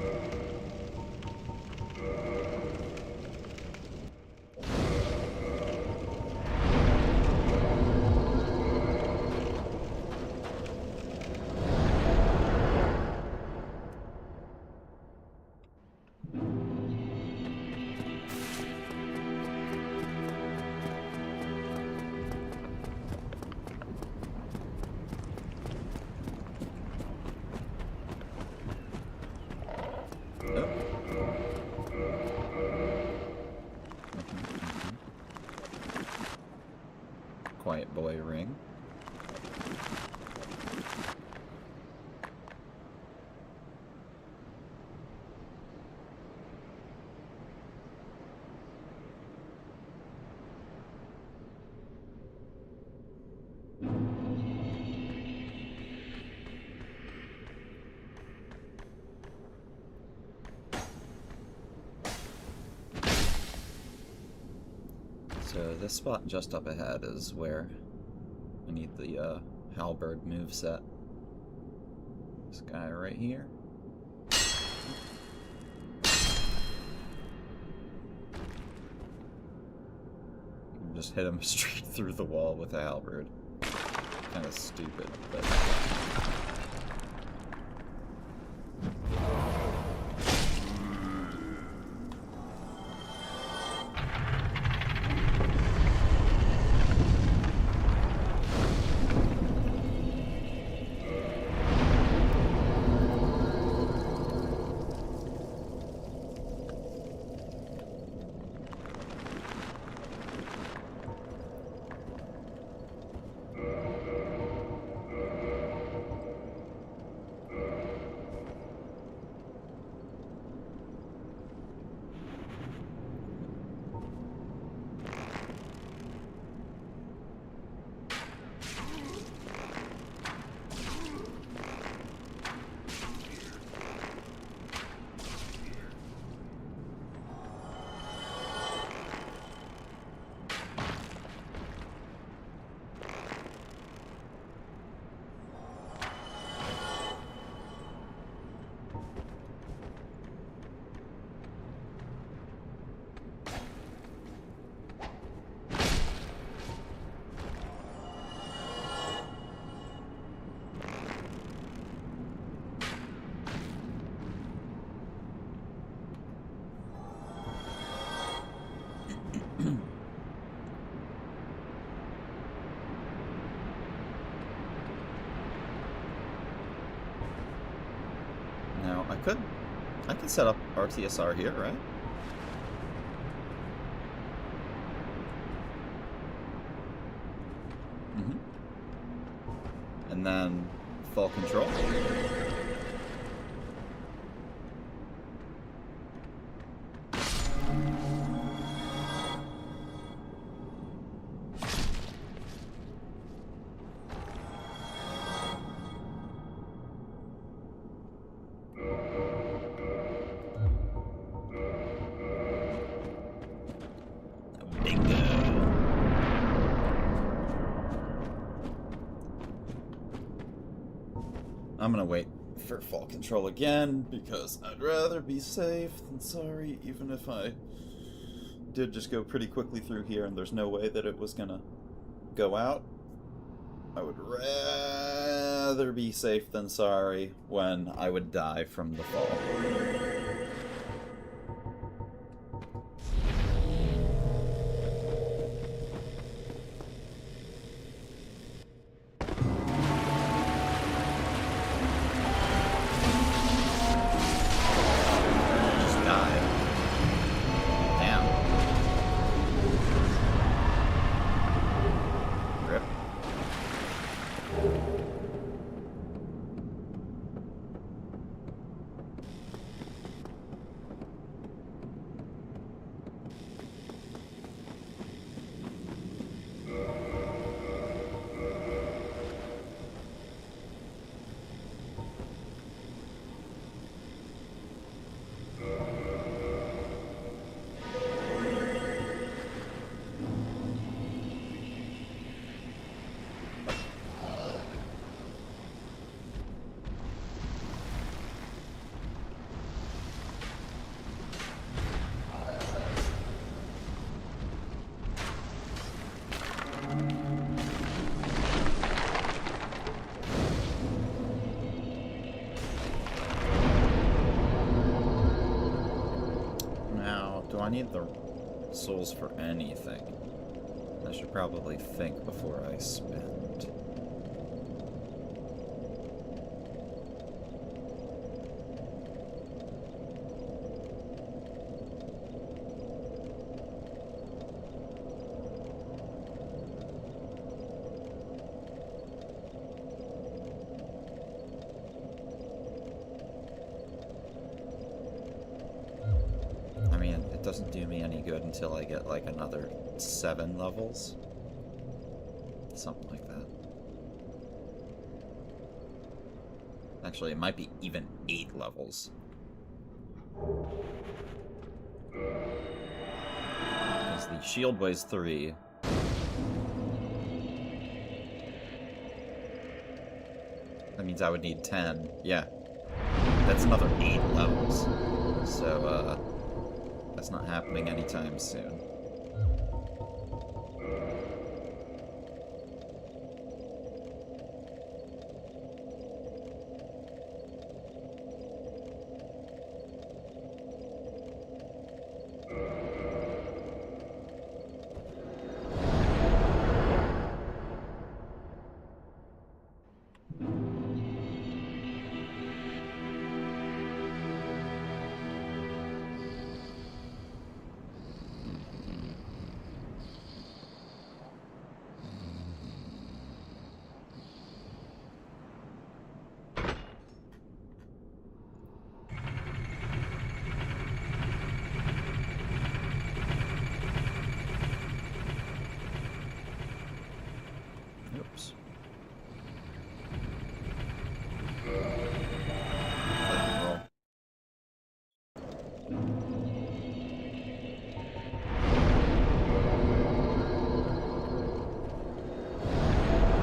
Quiet boy ring. So this spot just up ahead is where I need the halberd moveset. This guy right here. Just hit him straight through the wall with a halberd. Kind of stupid, but... Now, I could set up RTSR here, right? And then full control. I'm gonna wait for fall control again, because I'd rather be safe than sorry, even if I did just go pretty quickly through here and there's no way that it was gonna go out. I would rather be safe than sorry when I would die from the fall. Do I need the souls for anything? I should probably think before I spend. Doesn't do me any good until I get like another 7 levels. Something like that. Actually, it might be even 8 levels. Because the shield weighs 3. That means I would need 10. Yeah. That's another 8 levels. So, that's not happening anytime soon. Oops. Roll.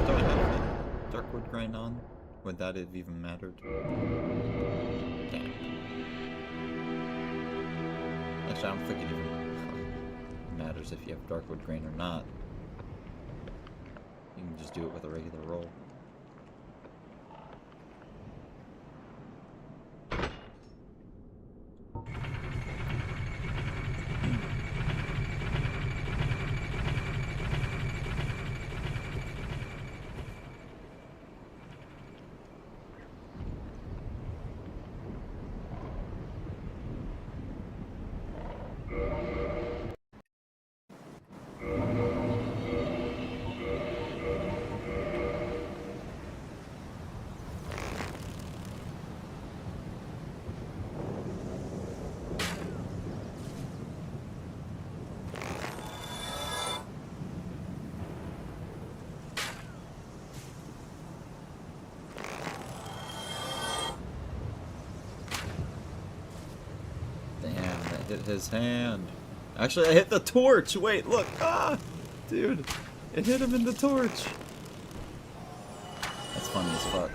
Do I have the Darkwood grind on? Would that have even mattered? Damn. Actually, I don't think it even matters if you have Darkwood grain or not. You can just do it with a regular roll. Hit his hand. Actually, I hit the torch! Wait, look! Ah! Dude! It hit him in the torch! That's funny as fuck.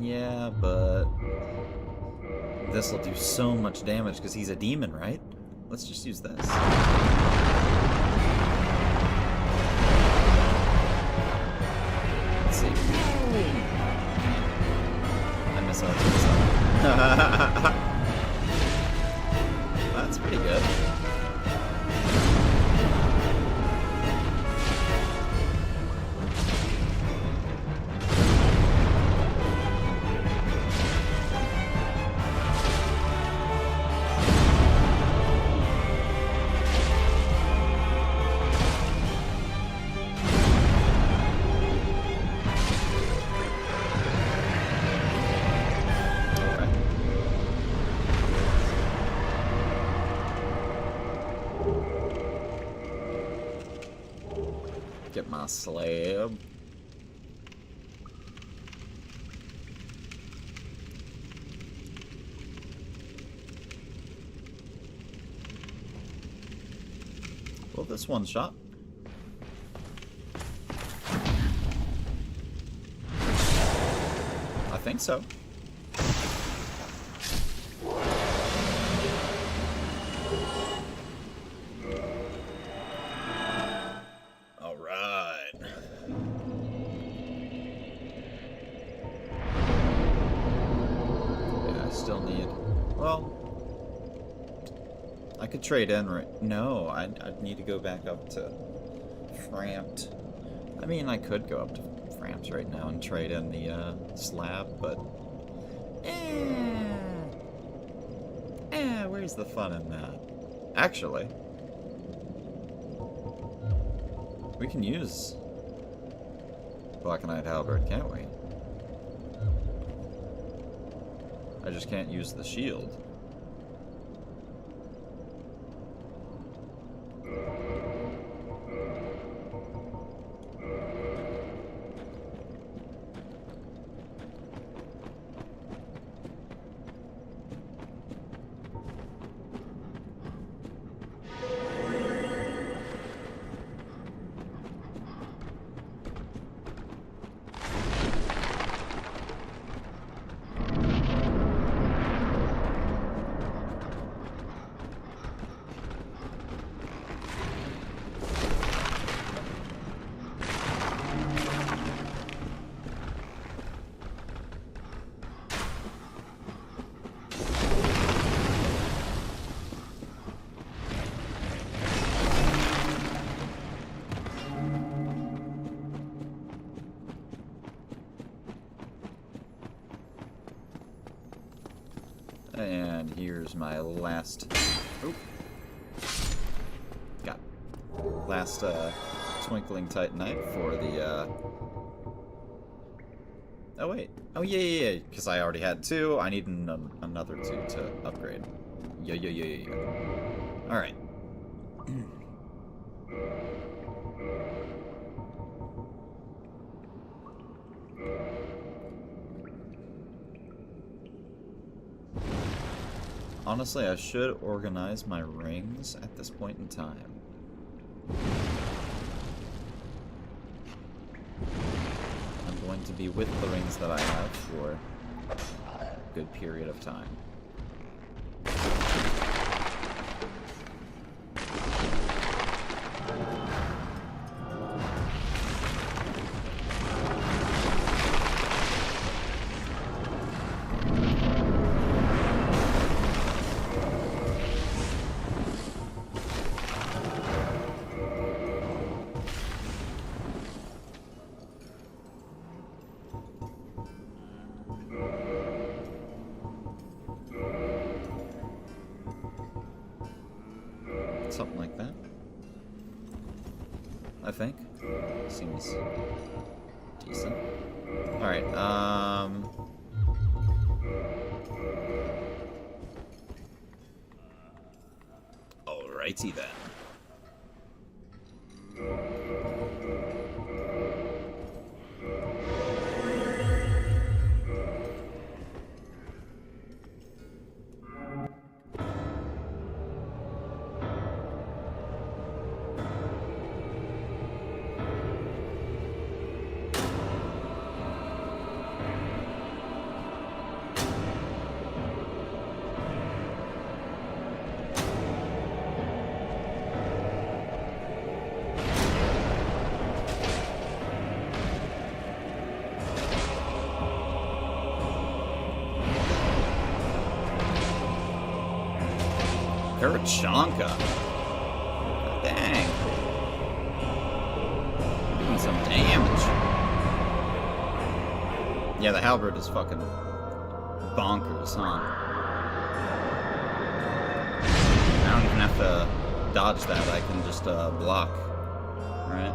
Yeah, but this'll do so much damage because he's a demon, right? Let's just use this. Let's see. I miss out. That's pretty good. Get my slab. Well, this one shot. I think so. I could trade in right... No, I'd need to go back up to Framped. I mean, I could go up to Framped right now and trade in the slab, but... where's the fun in that? Actually, we can use Black Knight Halberd, can't we? I just can't use the shield. And here's my last... Oop. Got last Twinkling Titanite for the... Oh wait. Oh yeah, because I already had 2. I need another 2 to upgrade. Yeah. Alright. Honestly, I should organize my rings at this point in time. I'm going to be with the rings that I have for a good period of time. Something like that. I think. Seems decent. Alright, alrighty then. Karachanka. Dang. Doing some damage. Yeah, the halberd is fucking bonkers, huh? I don't even have to dodge that. I can just block. Right?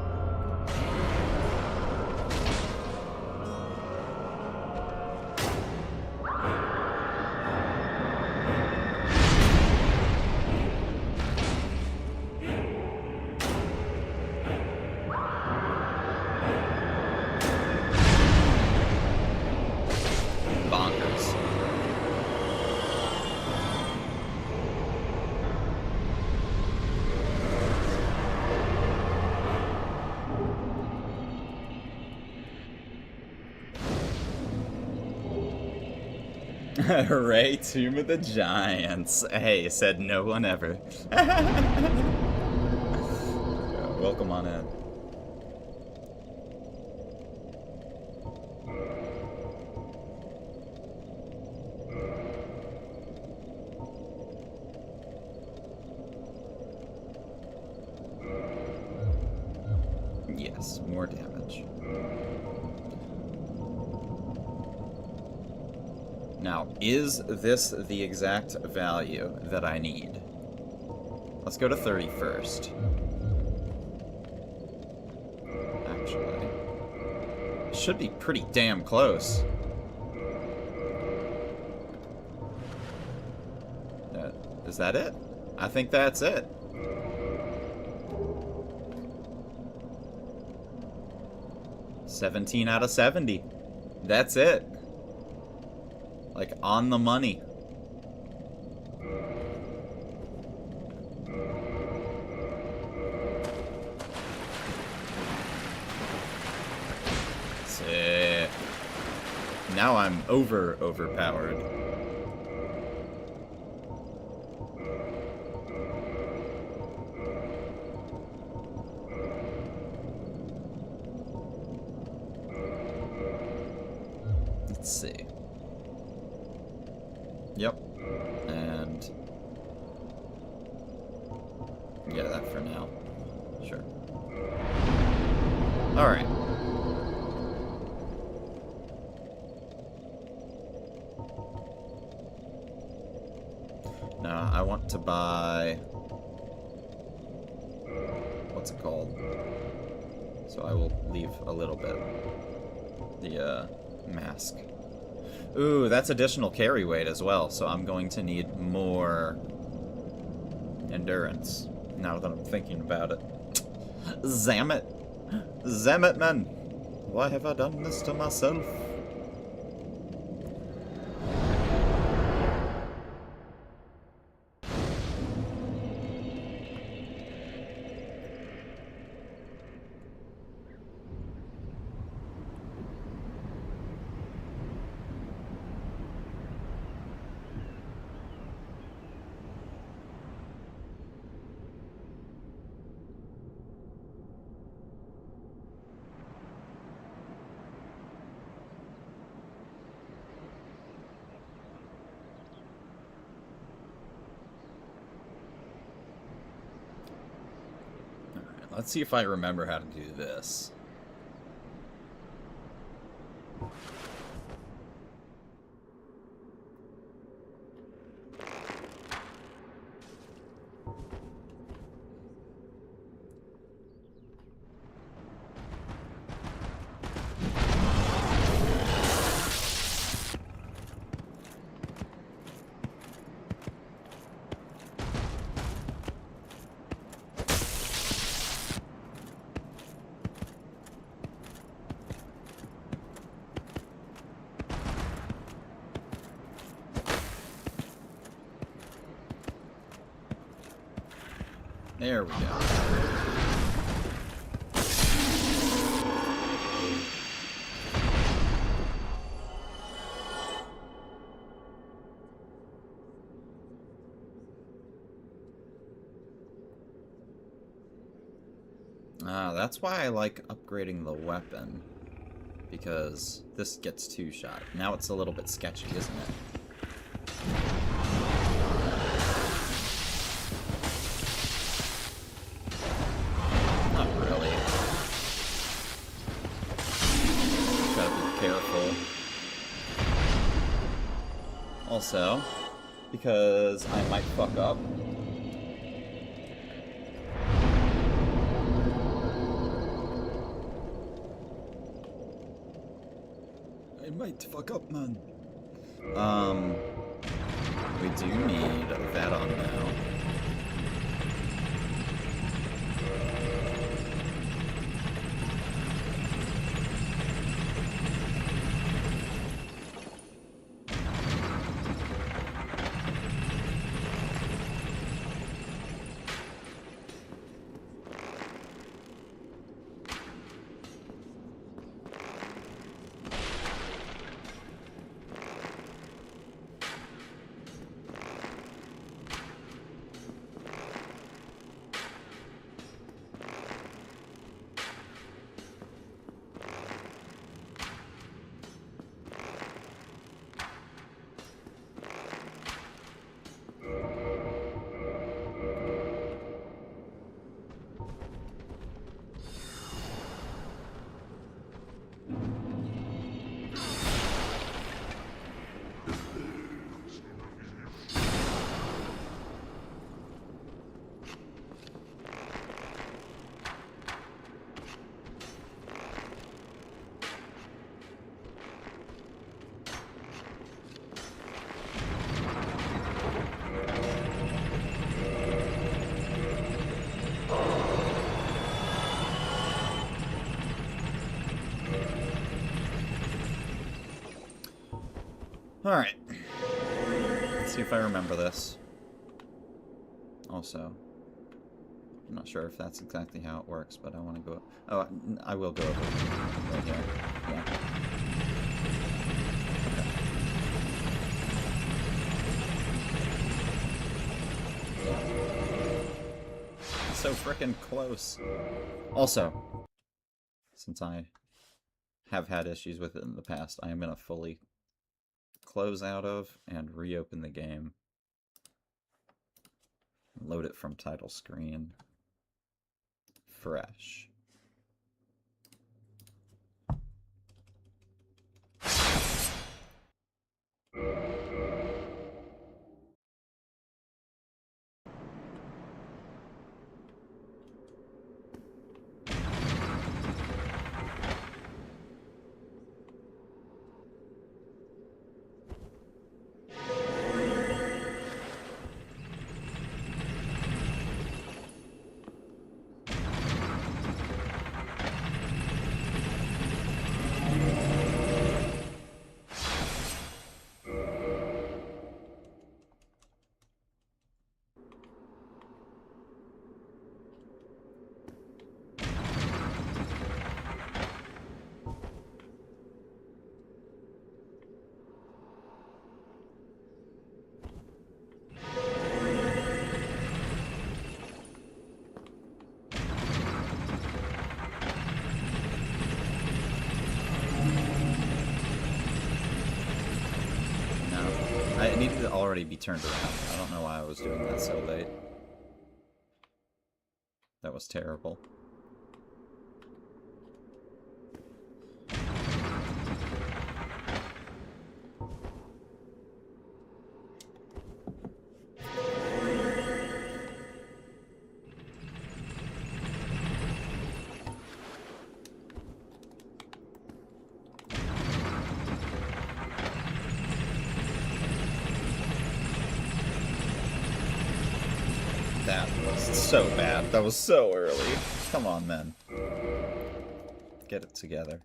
Hooray, Tomb of the Giants. Hey, said no one ever. Yeah, welcome on in. Yes, more damage. Now, is this the exact value that I need? Let's go to 30 first. Actually, should be pretty damn close. Is that it? I think that's it. $17 out of 70. That's it. Like, on the money. Sick. Now I'm overpowered. Let's see. Yep. And yeah, that for now. Sure. Alright. Now I want to buy, what's it called? So I will leave a little bit. The mask. Ooh, that's additional carry weight as well, so I'm going to need more endurance, now that I'm thinking about it. Damn it. Damn it, man. Why have I done this to myself? Let's see if I remember how to do this. There we go. That's why I like upgrading the weapon. Because this gets 2-shot. Now it's a little bit sketchy, isn't it? Not really. Gotta be careful. Also, because I might fuck up. I might fuck up, man. We do need that on now. Alright. Let's see if I remember this. Also, I'm not sure if that's exactly how it works, but I want to go... Oh, I will go over right here. Yeah. Okay. So frickin' close. Also, since I have had issues with it in the past, I am going to fully close out of and reopen the game. Load it from title screen. Fresh. It needed to already be turned around. I don't know why I was doing that so late. That was terrible. That was so bad. That was so early. Come on, men. Get it together.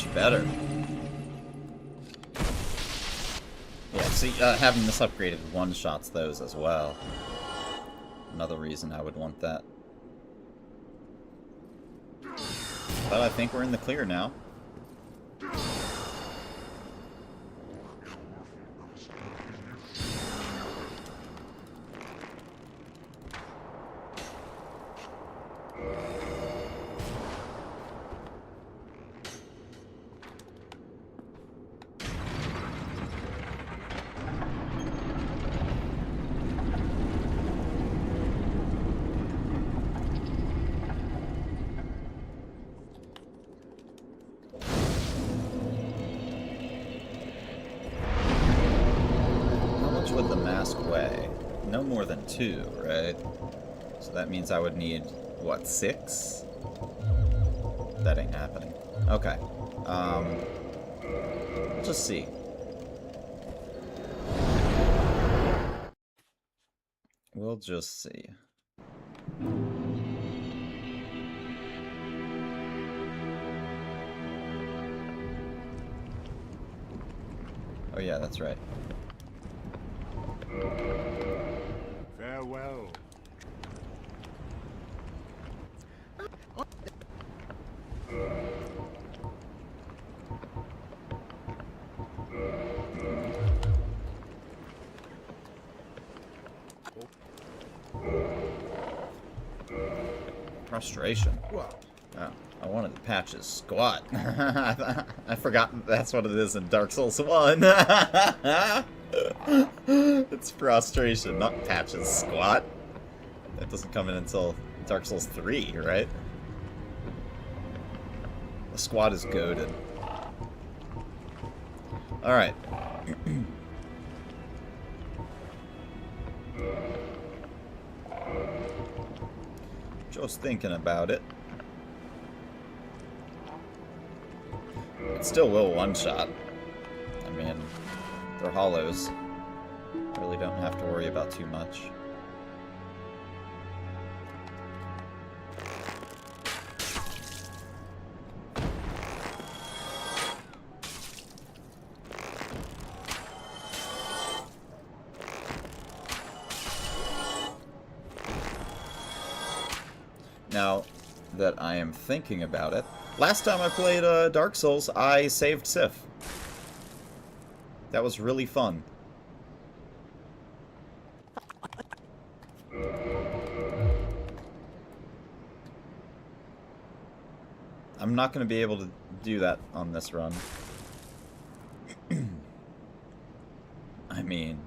much better. Yeah, see, having this upgraded one-shots those as well. Another reason I would want that. But I think we're in the clear now. Would the mask weigh? No more than 2, right? So that means I would need, what, 6? That ain't happening. Okay. We'll just see. We'll just see. Oh yeah, that's right. Farewell. Frustration. Oh, I wanted the patches squat. I forgot that's what it is in Dark Souls 1. It's frustration, not patches squat. That doesn't come in until Dark Souls 3, right? The squad is goated. Alright. Just thinking about it. It still will one-shot. I mean, they're hollows. Really don't have to worry about too much. Now that I am thinking about it, last time I played Dark Souls, I saved Sif. That was really fun. I'm not going to be able to do that on this run. I mean,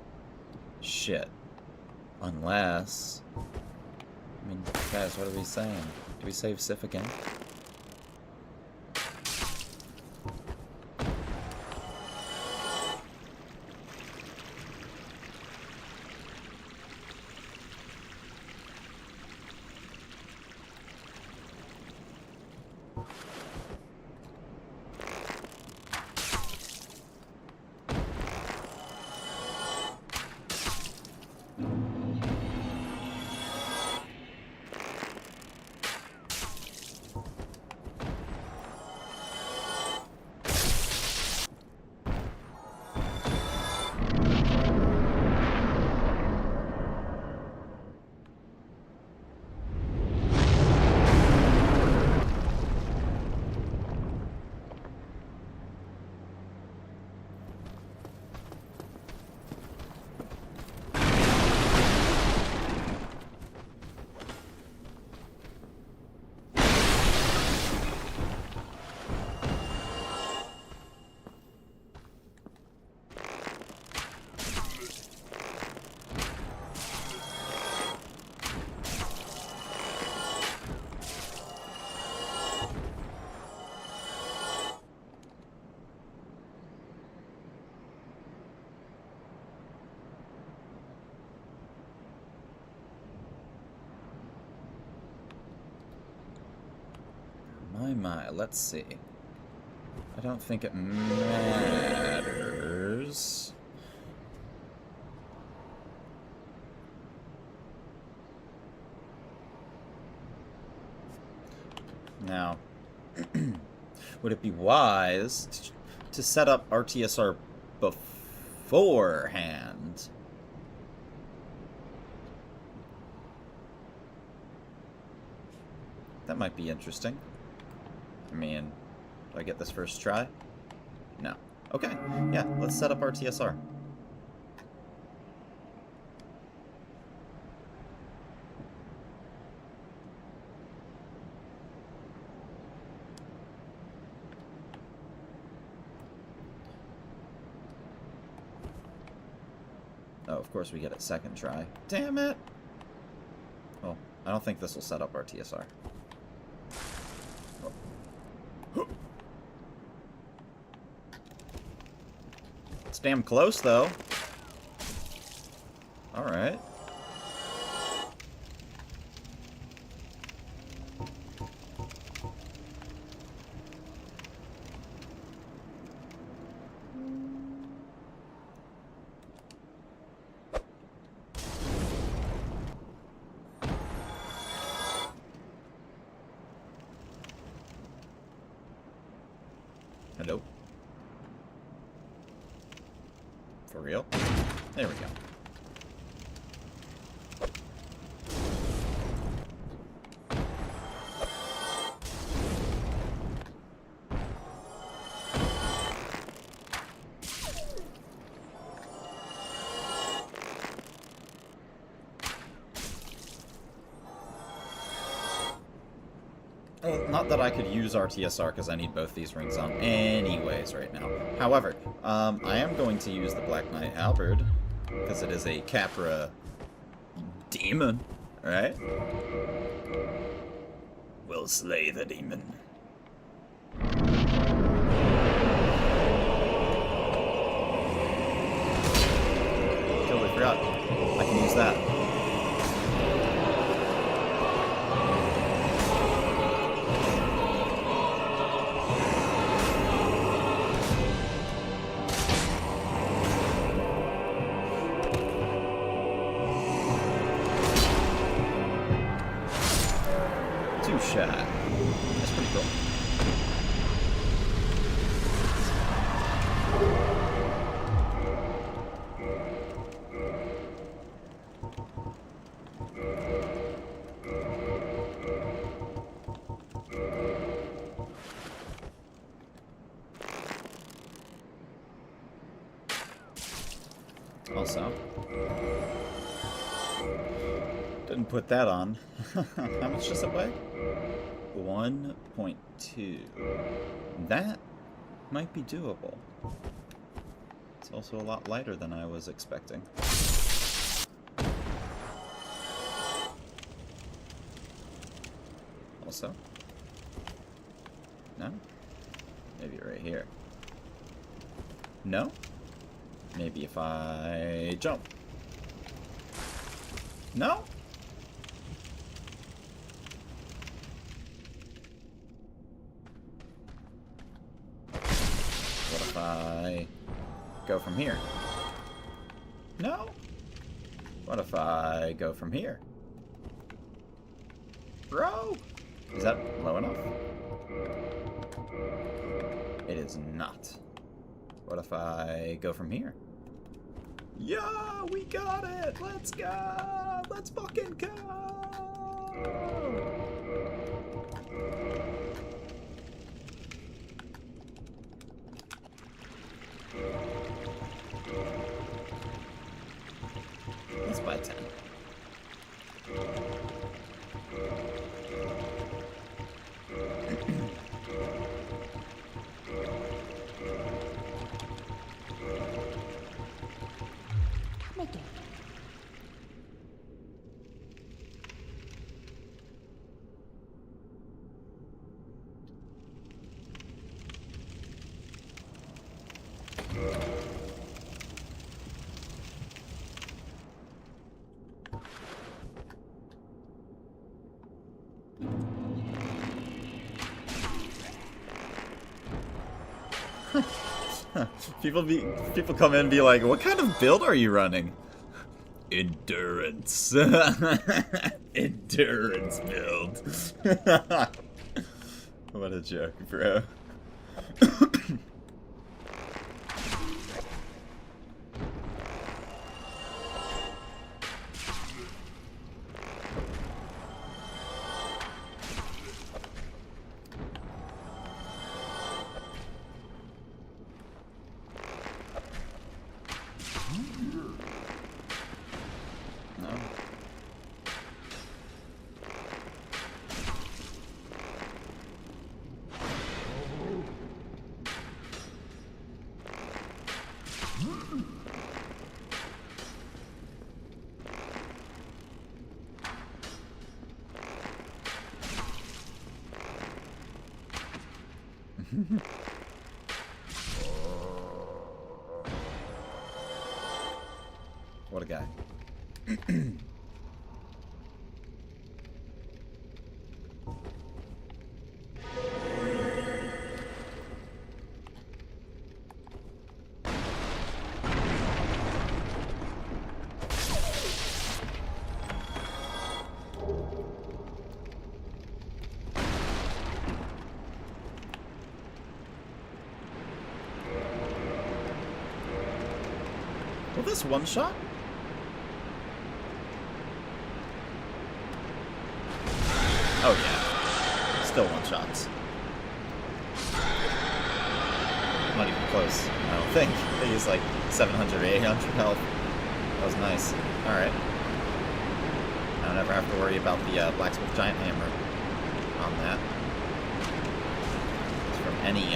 shit. Unless... I mean, guys, what are we saying? Do we save Sif again? My, let's see. I don't think it matters. Now, Would it be wise to set up RTSR beforehand? That might be interesting. I mean, do I get this first try? No. Okay, yeah, let's set up RTSR. Oh, of course we get it second try. Damn it! Well, I don't think this will set up RTSR. Oh. It's damn close, though. Alright. Hello? For real? There we go. Well, not that I could use RTSR because I need both these rings on anyways right now. However, I am going to use the Black Knight Halberd because it is a Capra demon, right? We'll slay the demon. Totally forgot. I can use that. Shot. That's pretty cool. Also, didn't put that on. How much does it weigh? 1.2. That might be doable. It's also a lot lighter than I was expecting. Also, no? Maybe right here. No? Maybe if I jump. No? I go from here? No? What if I go from here? Bro! Is that low enough? It is not. What if I go from here? Yeah, we got it! Let's go! Let's fucking go! Let's buy 10. People come in and be like, what kind of build are you running? Endurance. Endurance build. What a joke, bro. No. What a guy. Will this one shot? Oh yeah. Still one shots. Not even close, I don't think. They use like 700 or 800 health. That was nice. Alright. I don't ever have to worry about the blacksmith giant hammer on that. It's from any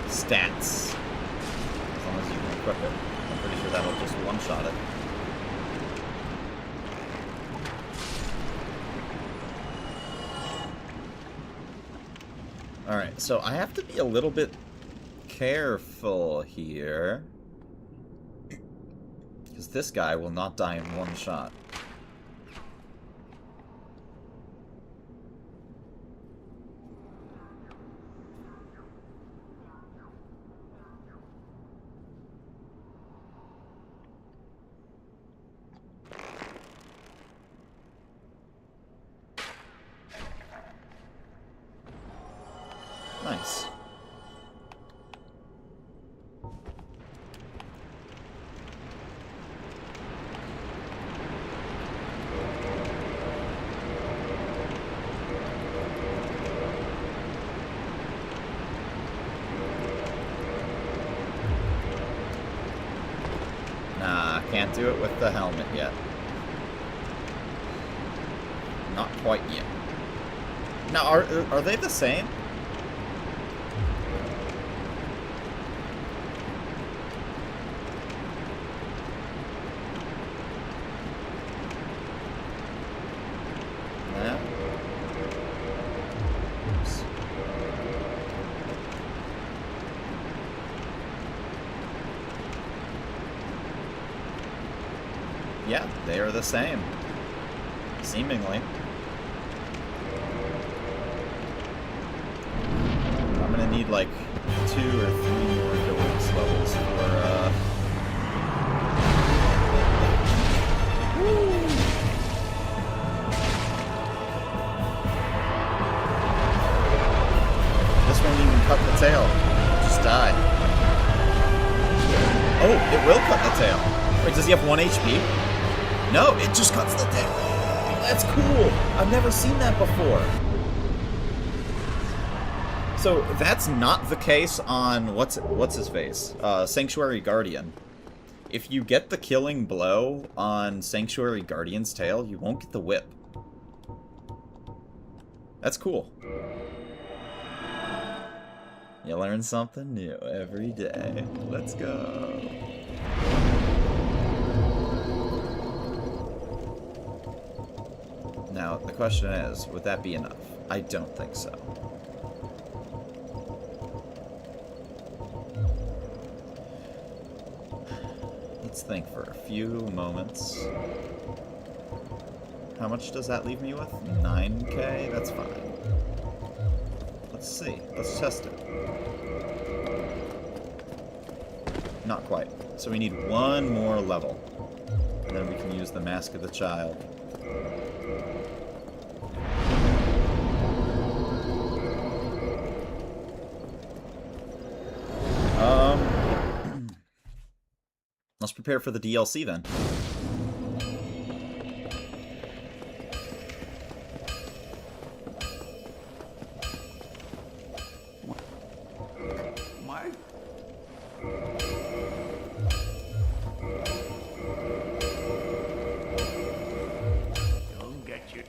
stats. As long as you can equip it. I'm pretty sure that'll just one-shot it. Alright, so I have to be a little bit careful here. Because this guy will not die in one shot. Nice. Nah, can't do it with the helmet yet. Not quite yet. Now, are they the same? Yeah. Oops. Yeah, they are the same. Seemingly. I'm gonna need like 2 or 3 more endurance levels for This won't even cut the tail. Just die. Oh, it will cut the tail. Wait, does he have 1 HP? No, it just cuts the tail. That's cool. I've never seen that before. So that's not the case on what's his face? Sanctuary Guardian. If you get the killing blow on Sanctuary Guardian's tail, you won't get the whip. That's cool. You learn something new every day. Let's go. Now, the question is, would that be enough? I don't think so. Let's think for a few moments. How much does that leave me with? 9k? That's fine. Let's see. Let's test it. Not quite. So we need 1 more level. And then we can use the Mask of the Child. prepare for the DLC then. Mike? Don't get you.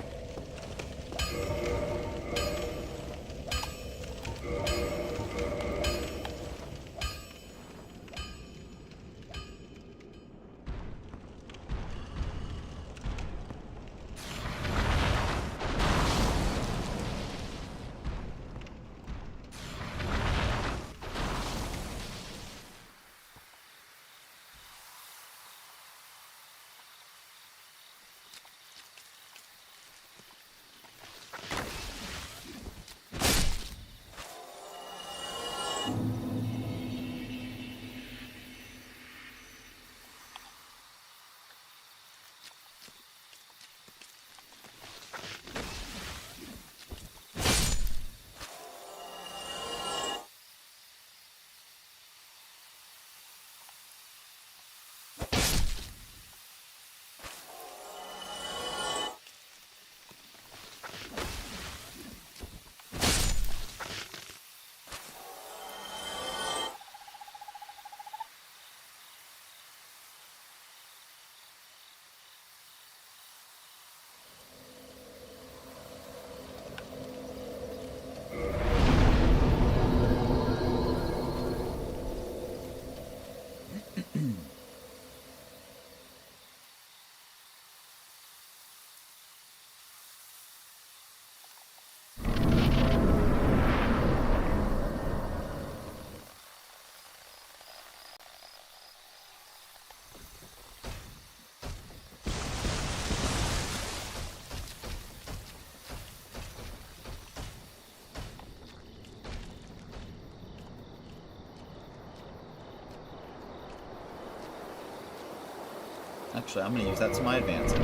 Actually, I'm gonna use that to my advantage.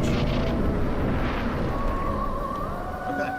Okay.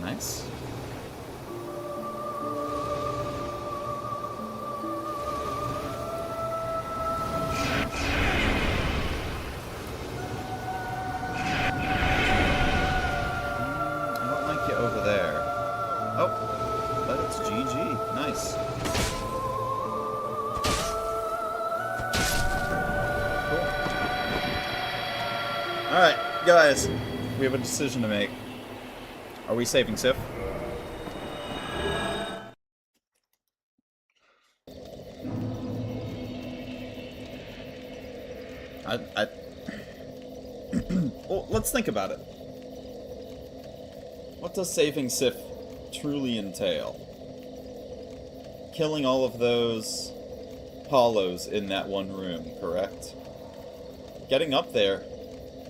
Nice. I don't like you over there. Oh, but it's GG. Nice. Cool. Alright, guys. We have a decision to make. Are we saving Sif? Well, let's think about it. What does saving Sif truly entail? Killing all of those hollows in that one room, correct? Getting up there,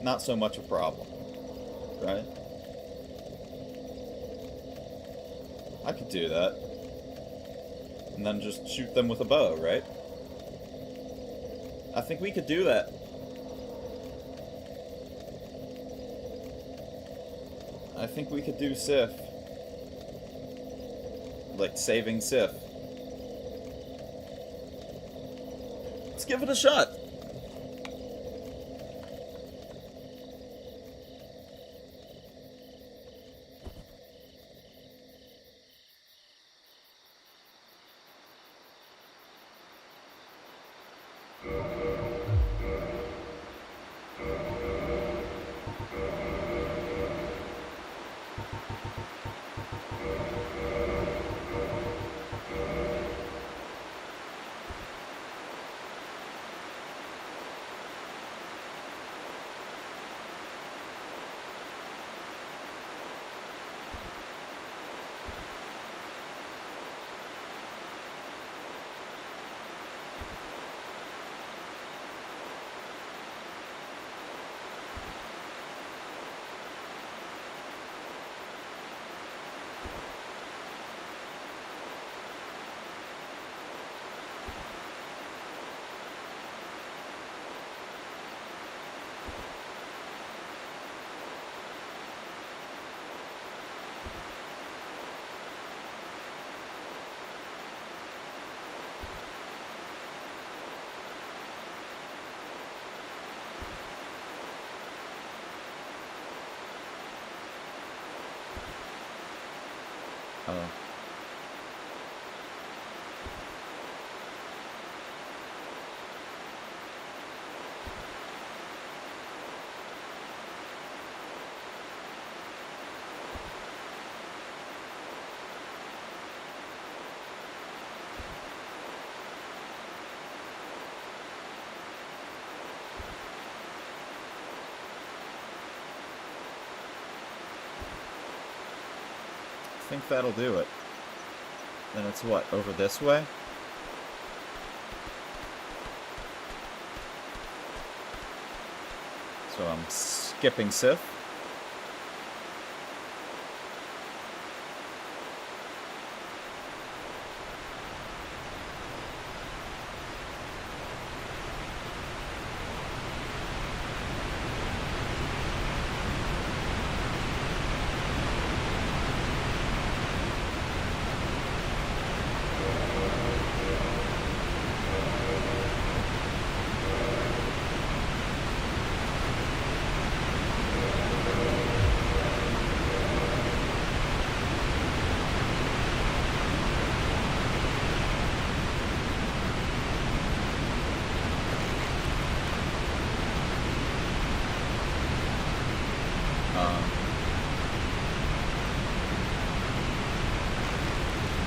not so much a problem, right? I could do that. And then just shoot them with a bow, right? I think we could do that. I think we could do Sif. Like, saving Sif. Let's give it a shot. Oh. I think that'll do it. Then it's what, over this way? So I'm skipping Sith.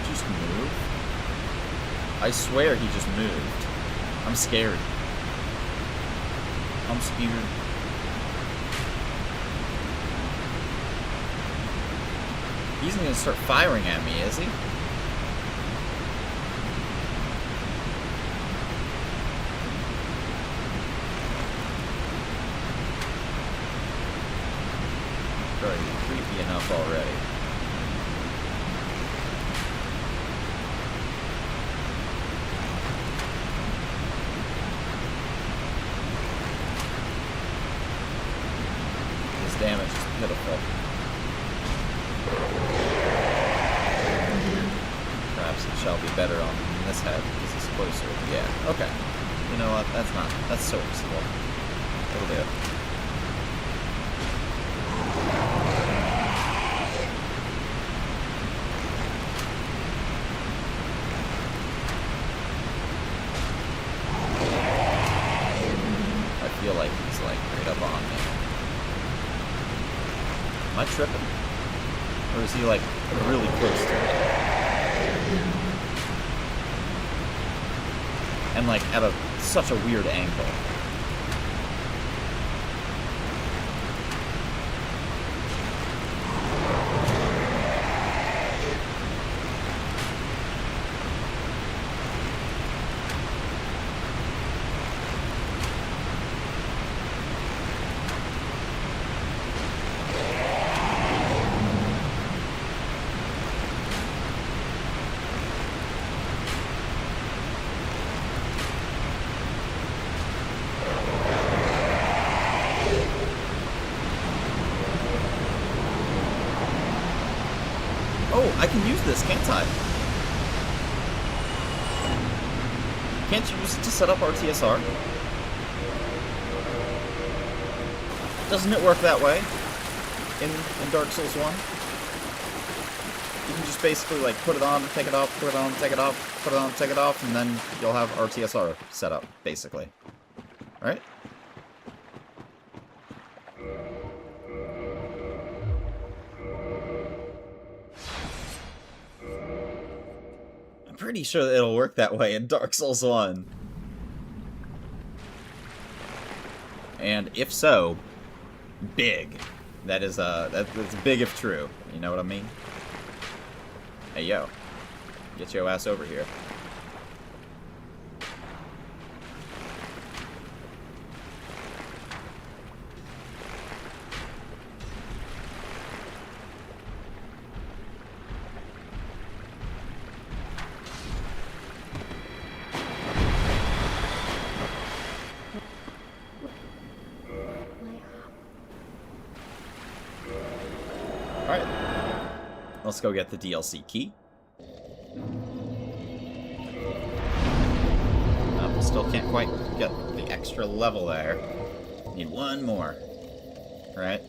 Just move? I swear he just moved. I'm scared. I'm scared. He's gonna start firing at me, is he? Very creepy enough already. His damage is pitiful. Perhaps it shall be better on this head because it's closer. Yeah, okay. You know what? That's serviceable. It'll do. I feel like he's like right up on me. Am I tripping? Or is he like really close to me? And like at such a weird angle. Oh, I can use this, can't I? Can't you use it to set up RTSR? Doesn't it work that way in Dark Souls 1? You can just basically like put it on, take it off, put it on, take it off, put it on, take it off, and then you'll have RTSR set up, basically. Right? pretty sure that it'll work that way in Dark Souls 1. And if so, big. That's big if true. You know what I mean? Hey, yo. Get your ass over here. Alright. Let's go get the DLC key. Still can't quite get the extra level there. Need one more. Right?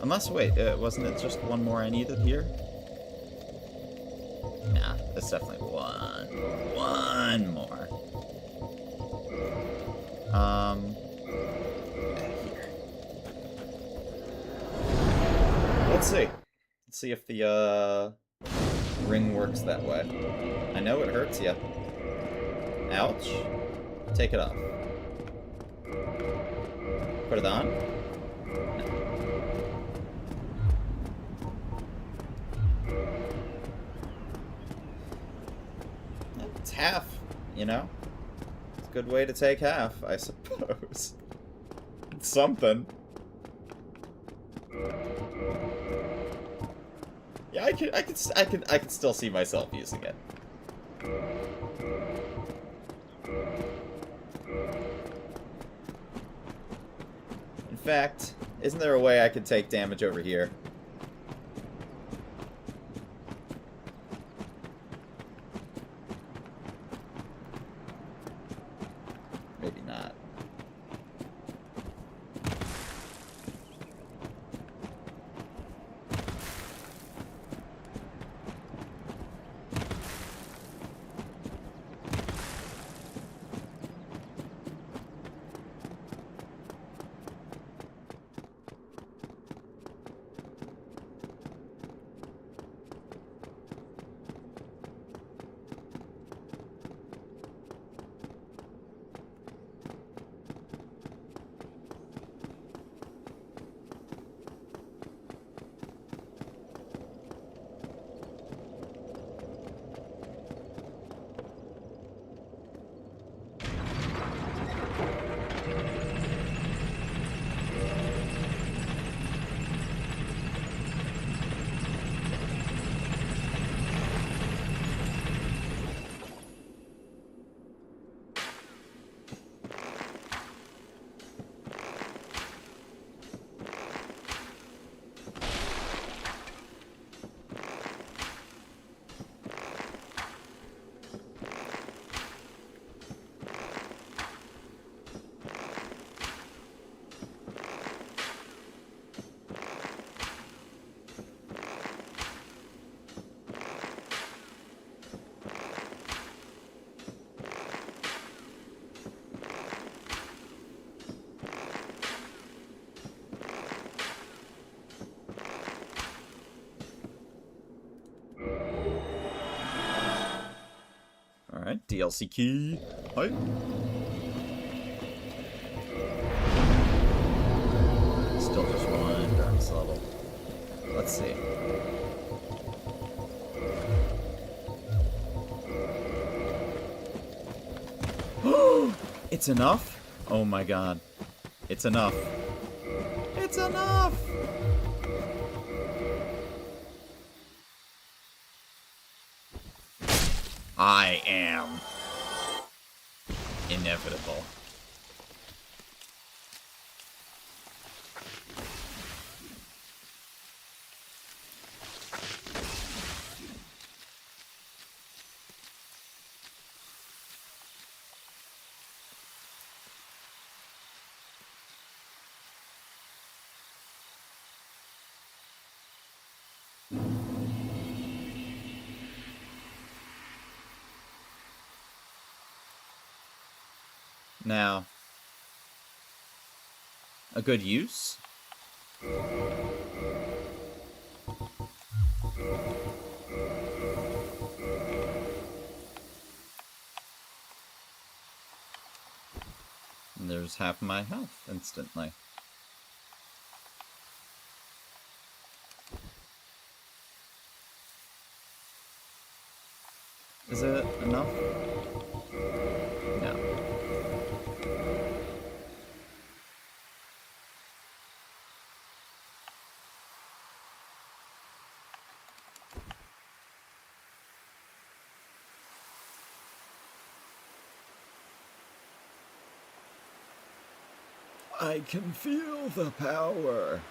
Unless, wait, wasn't it just one more I needed here? Nah, it's definitely one more. Yeah, here. Let's see. Let's see if the, ring works that way. I know it hurts you. Ouch. Take it off. Put it on. No. It's half, you know? It's a good way to take half, I suppose. It's something. Yeah, I could still see myself using it. In fact, isn't there a way I could take damage over here? Maybe not. Alright, DLC key. Hi. Still just one darkness level. Let's see. It's enough? Oh my god. It's enough. It's enough! I am inevitable. Now, a good use? just half my health instantly. Is it enough? No. I can feel the power.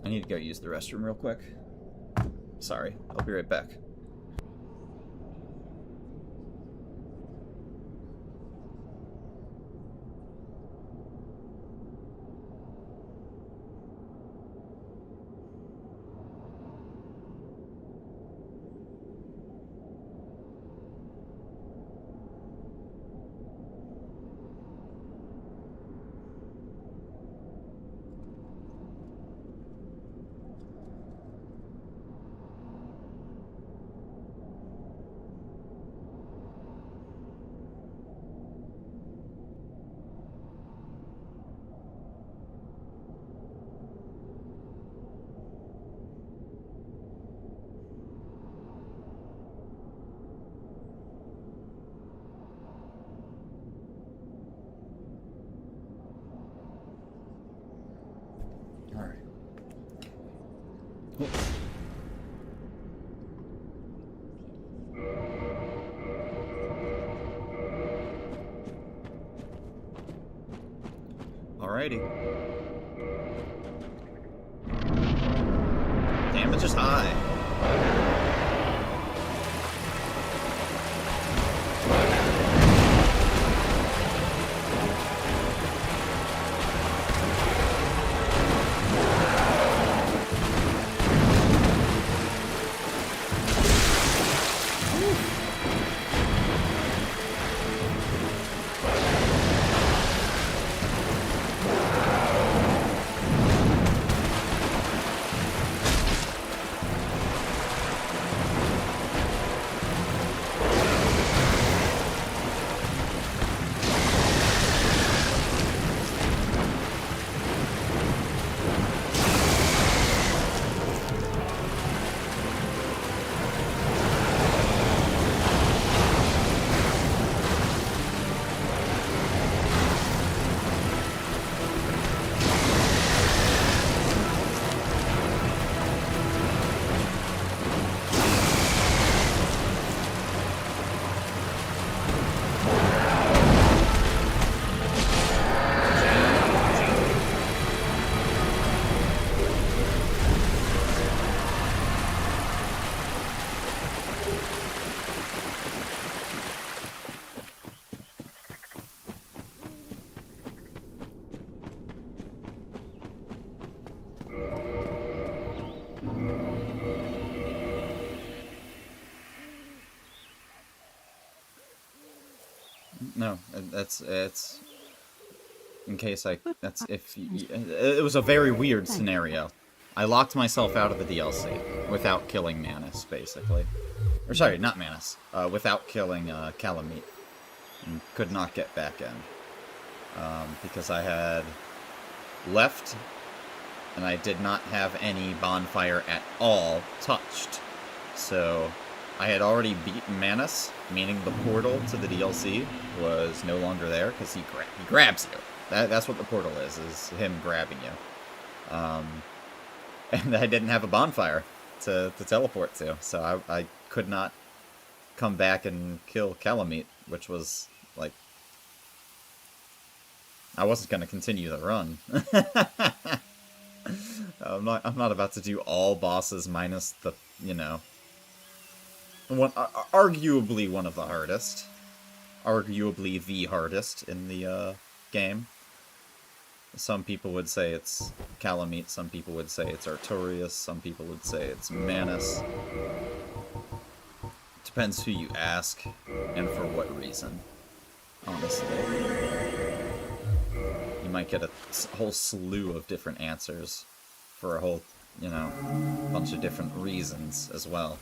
I need to go use the restroom real quick. Sorry, I'll be right back. Alright. Alrighty. Damage is high. No, it's in case I that's if it was a very weird scenario. I locked myself out of the DLC without killing Manus, basically. Or sorry, not Manus. Without killing Calamite, and could not get back in because I had left and I did not have any bonfire at all touched. So I had already beaten Manus, meaning the portal to the DLC was no longer there, because he grabs you. That's what the portal is him grabbing you. And I didn't have a bonfire to teleport to, so I could not come back and kill Calamite, which was, like... I wasn't going to continue the run. I'm not about to do all bosses minus the, you know... arguably one of the hardest. Arguably the hardest in the game. Some people would say it's Calamite, some people would say it's Artorias, some people would say it's Manus. Depends who you ask, and for what reason, honestly. You might get a whole slew of different answers for a whole, you know, bunch of different reasons as well.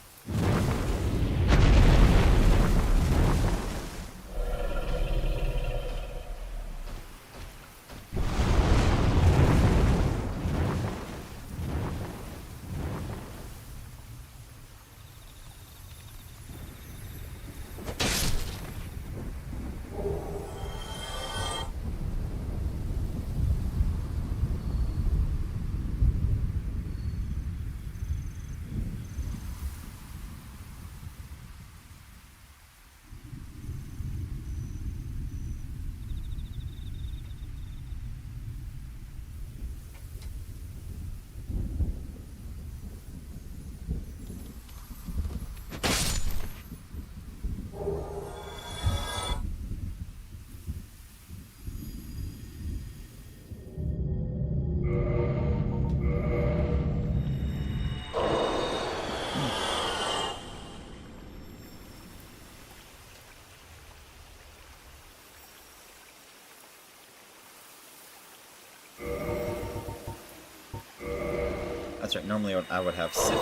That's right, normally I would have Sif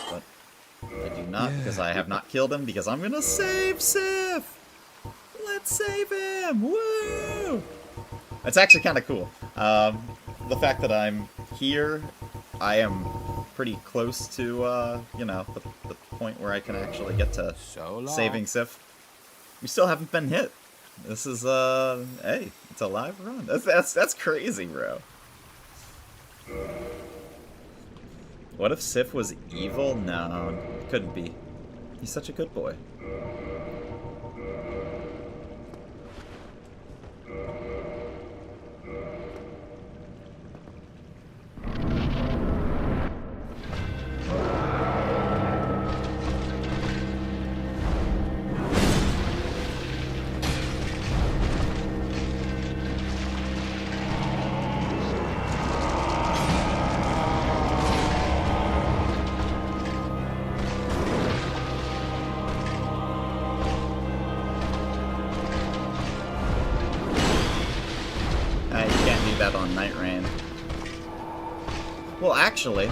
but I do not, because I have not killed him, because I'm gonna save Sif! Let's save him! Woo! It's actually kind of cool. The fact that I'm here, I am pretty close to, you know, the point where I can actually get to saving Sif. We still haven't been hit. This is, hey, it's a live run. That's crazy, bro. What if Sif was evil? No, couldn't be. He's such a good boy. That on Night Rain. Well, actually,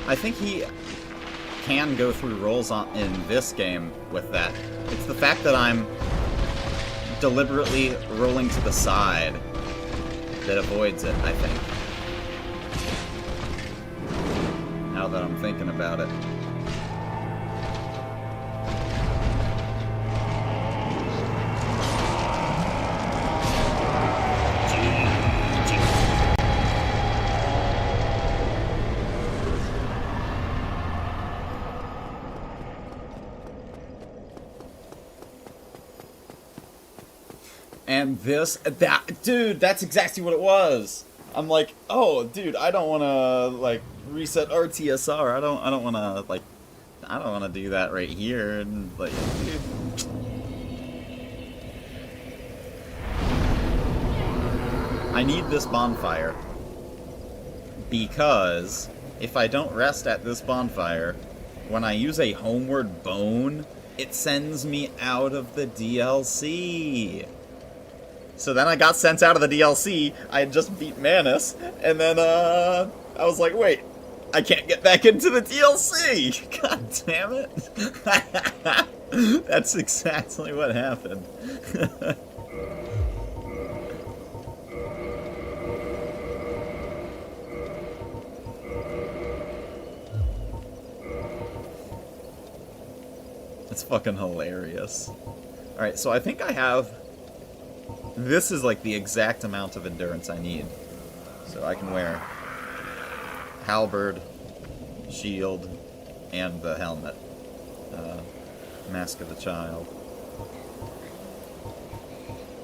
I think he can go through rolls in this game with that. It's the fact that I'm deliberately rolling to the side that avoids it, I think. Now that I'm thinking about it. And dude, that's exactly what it was. I'm like, oh, dude, I don't want to, like, reset RTSR. I don't want to, like, I don't want to do that right here. And, like, dude. I need this bonfire. Because if I don't rest at this bonfire, when I use a homeward bone, it sends me out of the DLC. So then I got sent out of the DLC, I had just beat Manus, and then, I was like, wait, I can't get back into the DLC! God damn it! That's exactly what happened. fucking hilarious. Alright, so I think I have... This is like the exact amount of endurance I need. So I can wear halberd, shield, and the helmet. Mask of the Child.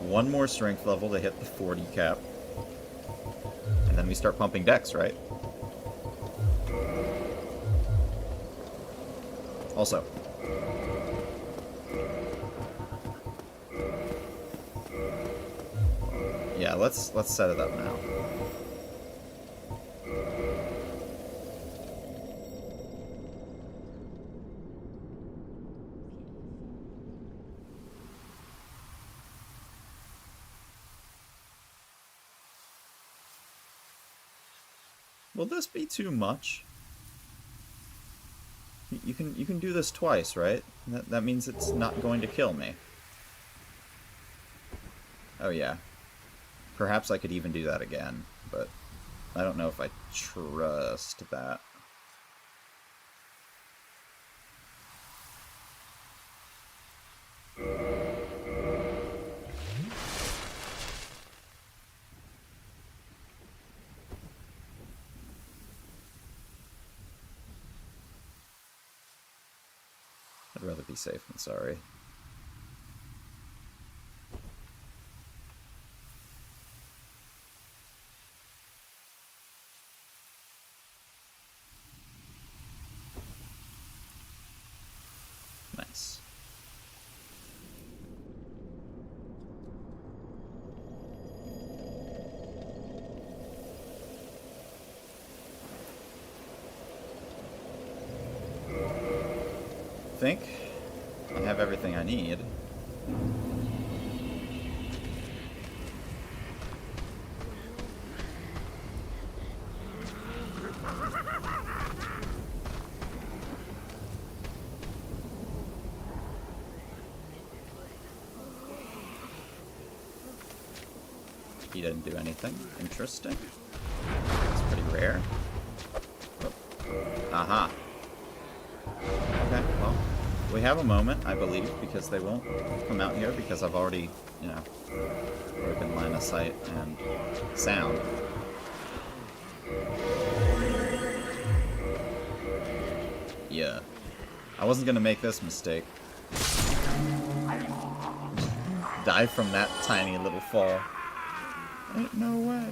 One more strength level to hit the 40 cap. And then we start pumping dex, right? Also. Yeah, let's set it up now. Will this be too much? You can do this twice, right? That means it's not going to kill me. Oh yeah. Perhaps I could even do that again, but I don't know if I trust that. I'd rather be safe than sorry. Nice. I think I have everything I need. He didn't do anything. Interesting. It's pretty rare. Oh. Aha. Okay, well, we have a moment, I believe, because they won't come out here because I've already, you know, broken line of sight and sound. Yeah. I wasn't gonna make this mistake. Die from that tiny little fall. Ain't no way.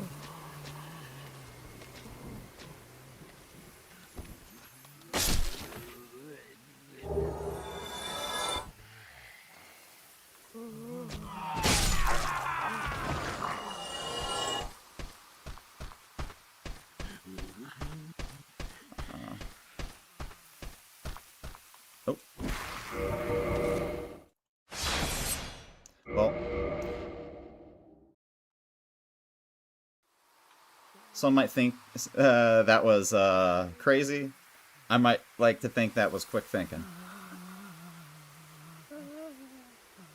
Oh. Well. Some might think that was crazy. I might like to think that was quick thinking.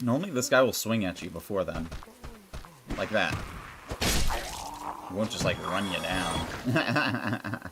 Normally this guy will swing at you before then. Like that. He won't just like run you down.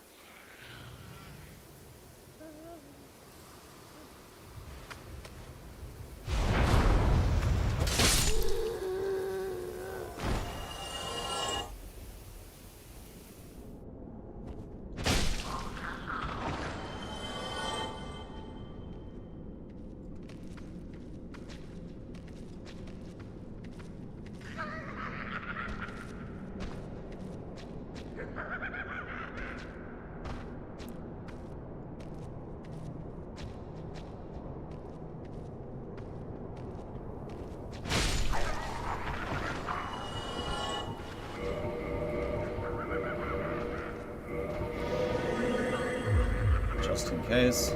Just in case.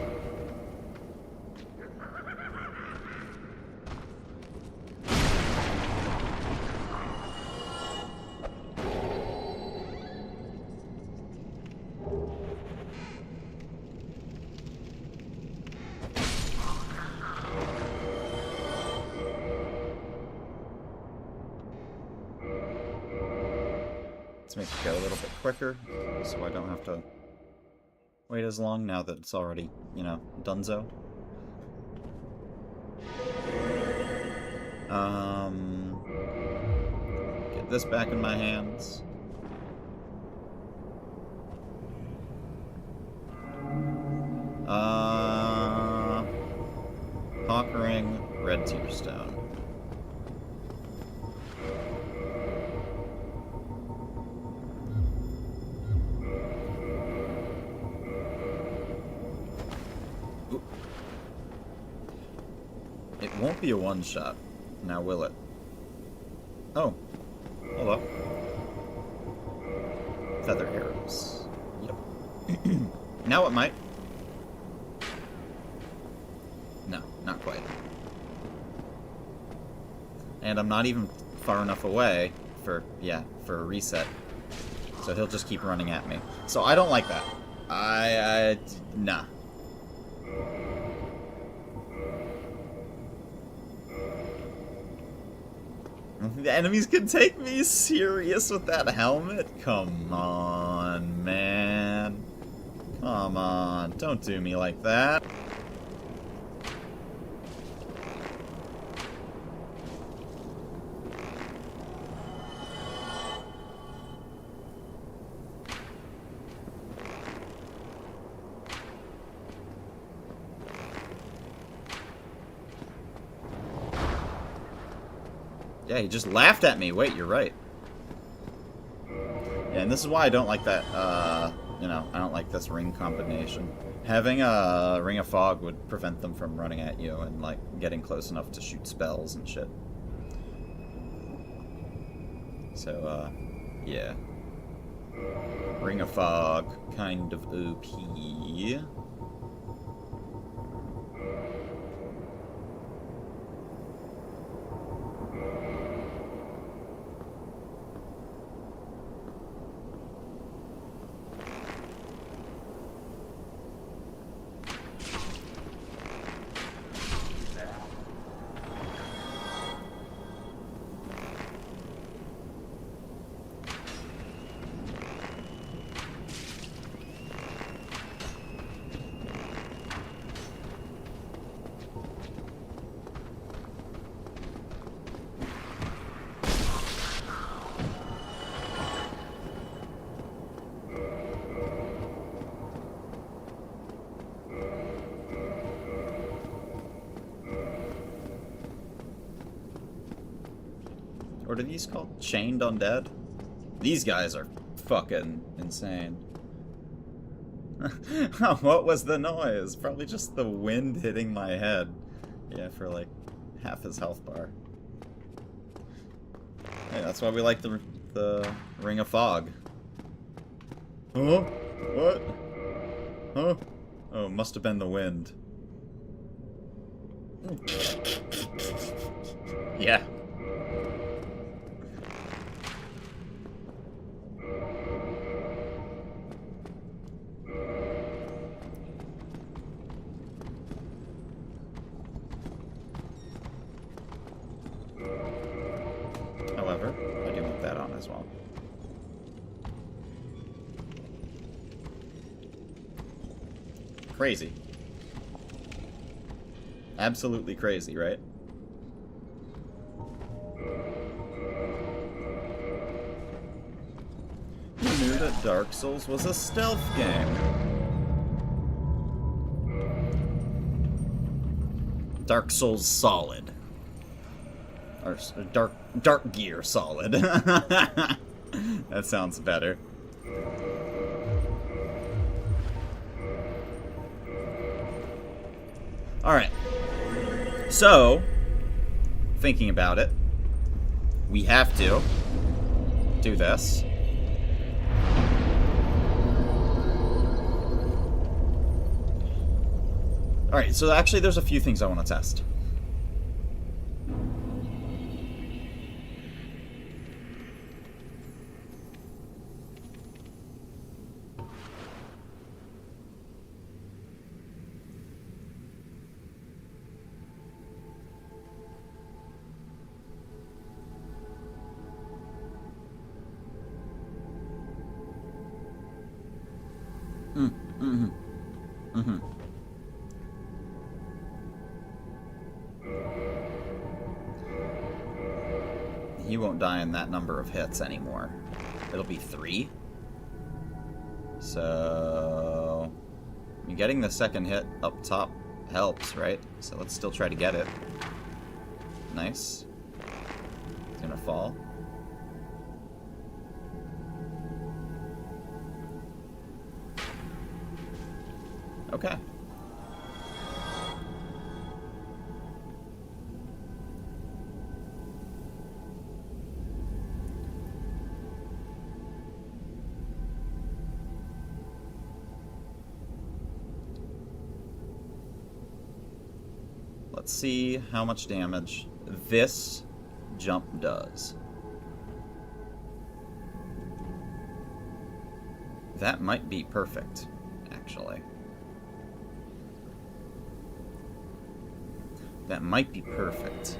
Let's make it go a little bit quicker, so I don't have to wait as long now that it's already, you know, donezo. Get this back in my hands. Hawk ring, red tear stone. Ooh. It won't be a one-shot. Now will it? Oh. Hold up. Feather arrows. Yep. Now it might. No, not quite. And I'm not even far enough away for a reset. So he'll just keep running at me. So I don't like that. Nah. The enemies can take me serious with that helmet? Come on, man. Come on, don't do me like that. Yeah, he just laughed at me. Wait, you're right. Yeah, and this is why I don't like that, you know, I don't like this ring combination. Having a Ring of Fog would prevent them from running at you and, like, getting close enough to shoot spells and shit. So, yeah. Ring of Fog, kind of OP. What are these called? Chained Undead? These guys are fucking insane. What was the noise? Probably just the wind hitting my head. Yeah, for like half his health bar. Hey, that's why we like the Ring of Fog. Huh? What? Huh? Oh, must have been the wind. Yeah. However, I do want that on as well. Crazy. Absolutely crazy, right? Who knew that Dark Souls was a stealth game? Dark Souls Solid. Or Dark Gear Solid. That sounds better. Alright. So, thinking about it, we have to do this. Alright, so actually there's a few things I want to test. won't die in that number of hits anymore. It'll be 3. So... getting the second hit up top helps, right? So let's still try to get it. Nice. It's gonna fall. Okay. Let's see how much damage this jump does. That might be perfect, actually. That might be perfect.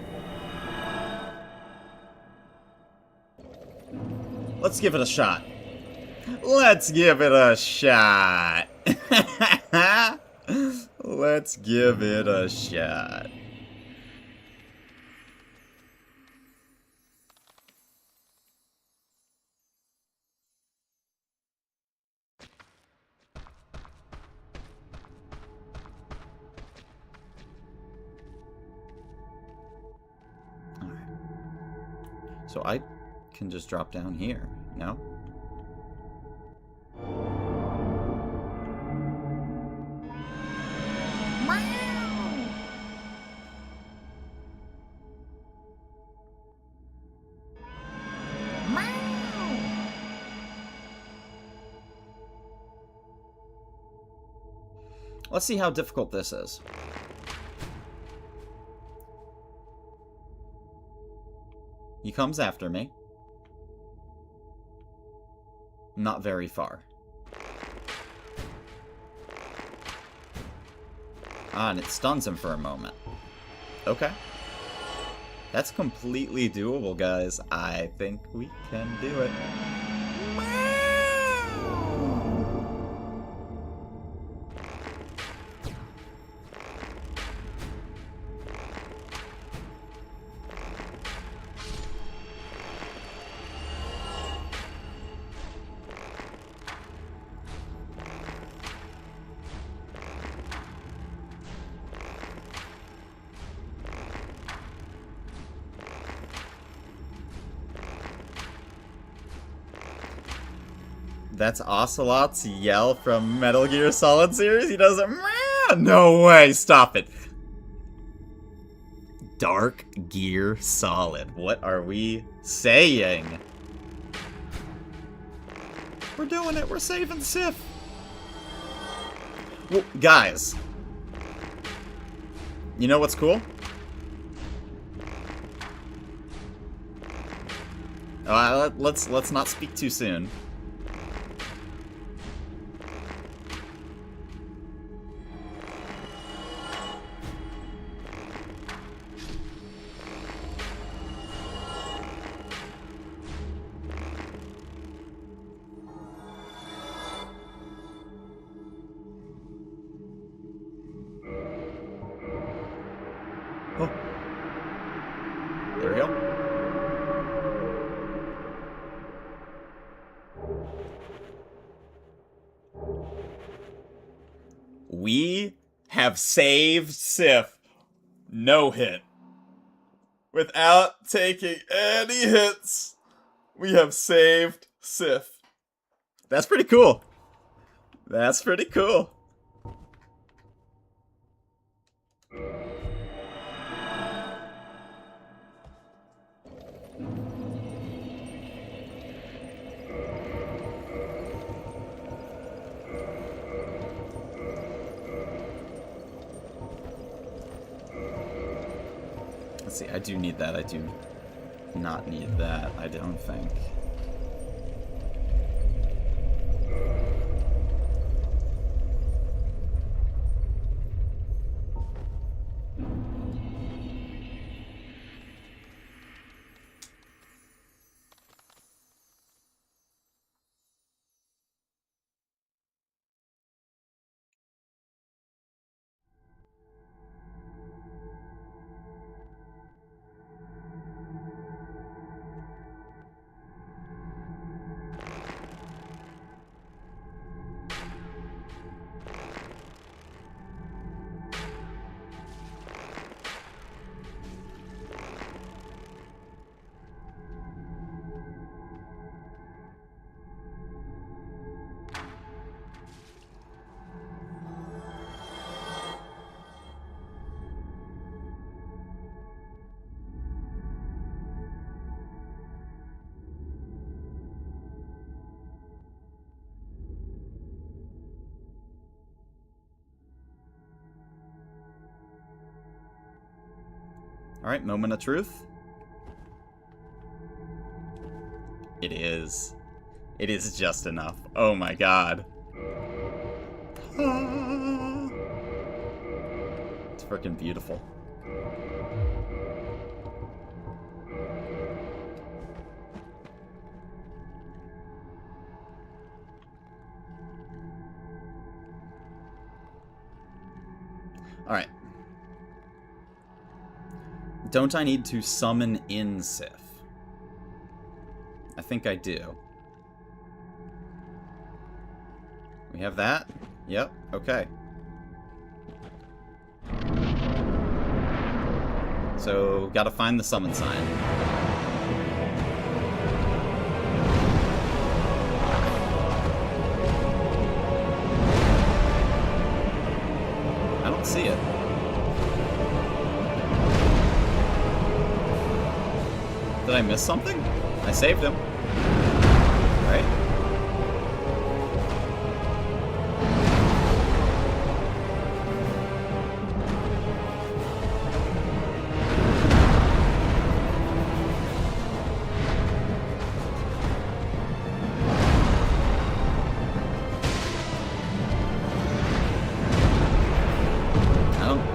Let's give it a shot. Let's give it a shot. Let's give it a shot. So I can just drop down here, no? Let's see how difficult this is. He comes after me. Not very far. Ah, and it stuns him for a moment. Okay. That's completely doable, guys. I think we can do it. That's Ocelot's yell from Metal Gear Solid series? He does it. No way, stop it. Dark Gear Solid. What are we saying? We're doing it. We're saving Sif. Well, guys. You know what's cool? Let's not speak too soon. Oh. There we go. We have saved Sif. No hit. Without taking any hits, we have saved Sif. That's pretty cool. That's pretty cool. Let's see, I do need that. I do not need that, I don't think. Alright, moment of truth. It is. It is just enough. Oh my god. It's freaking beautiful. Alright. Don't I need to summon in Sif? I think I do. We have that? Yep, okay. So, gotta find the summon sign. I don't see it. Did I miss something? I saved him. Right?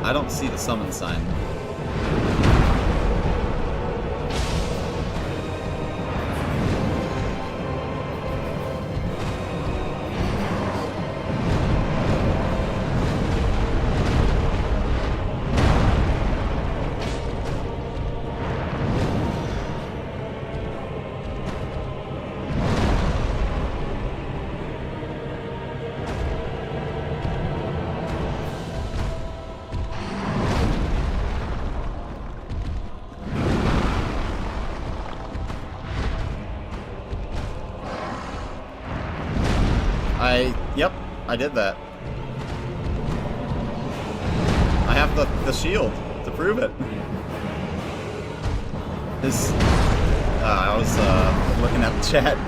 I don't see the summon sign. Yep, I did that. I have the shield to prove it. This, I was looking at the chat.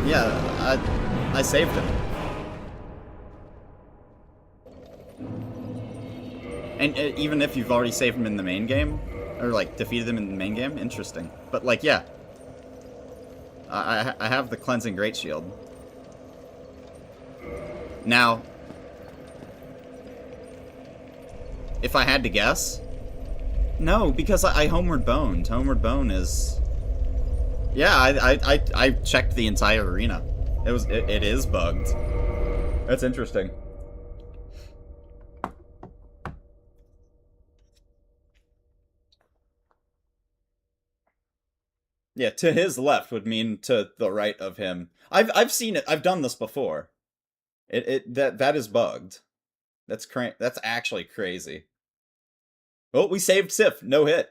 Yeah, I saved him. And even if you've already saved him in the main game, or like defeated him in the main game, interesting. But like, yeah. I have the Cleansing Great Shield. Now, if I had to guess, no, because I Homeward Boned. Homeward Bone is, yeah, I checked the entire arena. It is bugged. That's interesting. Yeah, to his left would mean to the right of him. I've seen it. I've done this before. That is bugged. That's actually crazy. Oh, we saved Sif. No hit.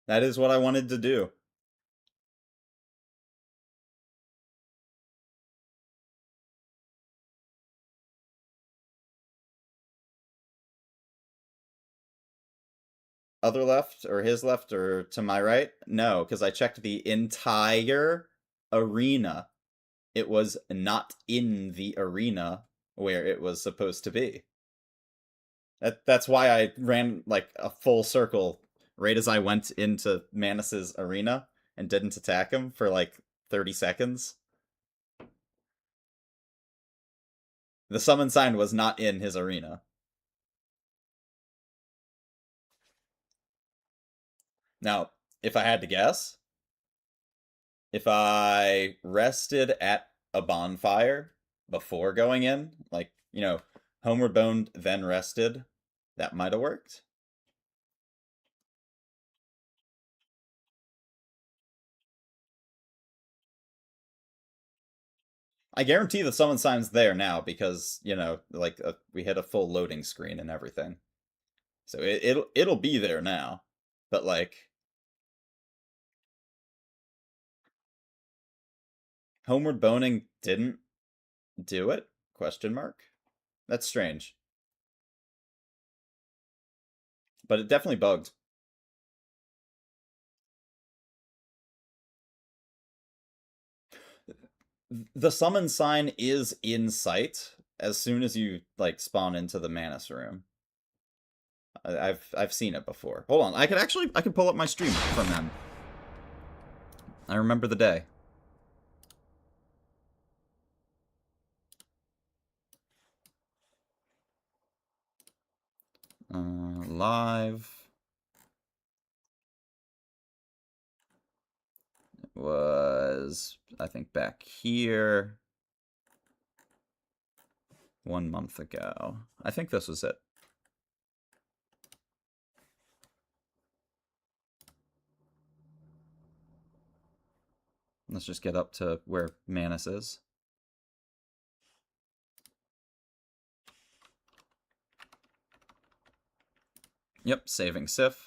That is what I wanted to do. Other left, or his left, or to my right? No, because I checked the entire arena. It was not in the arena where it was supposed to be. That's why I ran like a full circle right as I went into Manus's arena and didn't attack him for like 30 seconds. The summon sign was not in his arena. Now, if I had to guess, if I rested at a bonfire before going in, like, you know, Homeward Boned, then rested, that might have worked. I guarantee the summon sign's there now because, you know, like, we hit a full loading screen and everything. So it'll be there now. But, like, Homeward Boning didn't do it? Question mark? That's strange. But it definitely bugged. The summon sign is in sight as soon as you, like, spawn into the Manus room. I've seen it before. Hold on, I could pull up my stream from them. I remember the day. Live was, I think, back here 1 month ago. I think this was it. Let's just get up to where Manus is. Yep, saving Sif.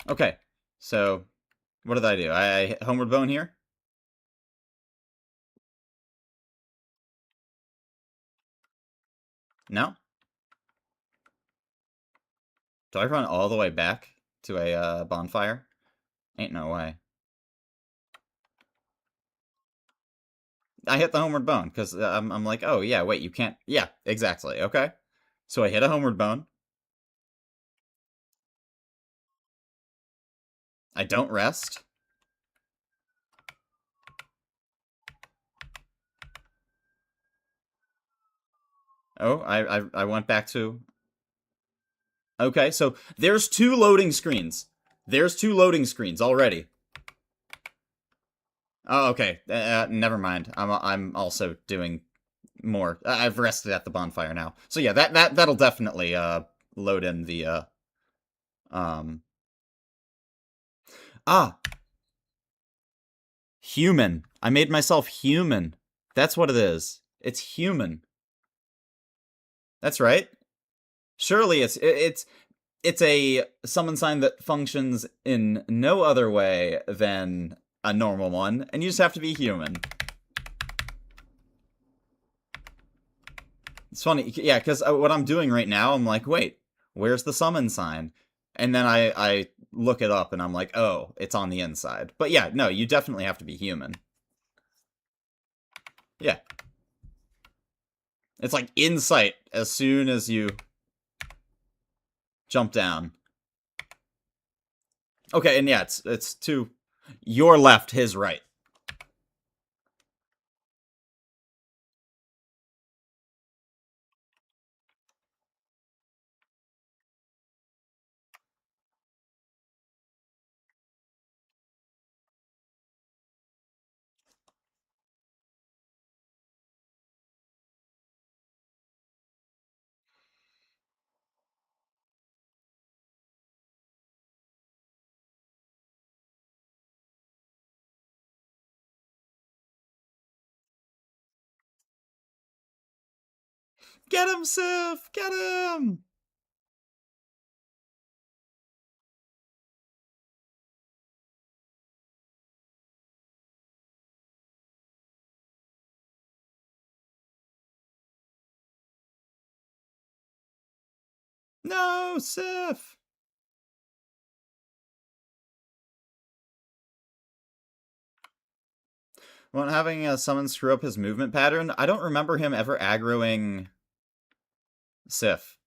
Okay, so what did I do? I hit Homeward Bone here? No? Do I run all the way back to a bonfire? Ain't no way. I hit the Homeward Bone, because I'm like, oh yeah, wait, you can't... Yeah, exactly, okay. So I hit a Homeward Bone. I don't rest. Oh, I went back to... Okay, so there's 2 loading screens. There's 2 loading screens already. Oh, okay. Never mind. I'm also doing more. I've rested at the bonfire now. So yeah, that'll definitely load in the human. I made myself human. That's what it is. It's human. That's right. Surely it's a summon sign that functions in no other way than a normal one, and you just have to be human. It's funny, yeah, because what I'm doing right now, I'm like, wait, where's the summon sign? And then I look it up, and I'm like, oh, it's on the inside. But yeah, no, you definitely have to be human. Yeah. It's like in sight as soon as you jump down. Okay, and yeah, it's to your left, his right. Get him, Sif! Get him! No, Sif! Well, having a summon screw up his movement pattern, I don't remember him ever aggroing Sif.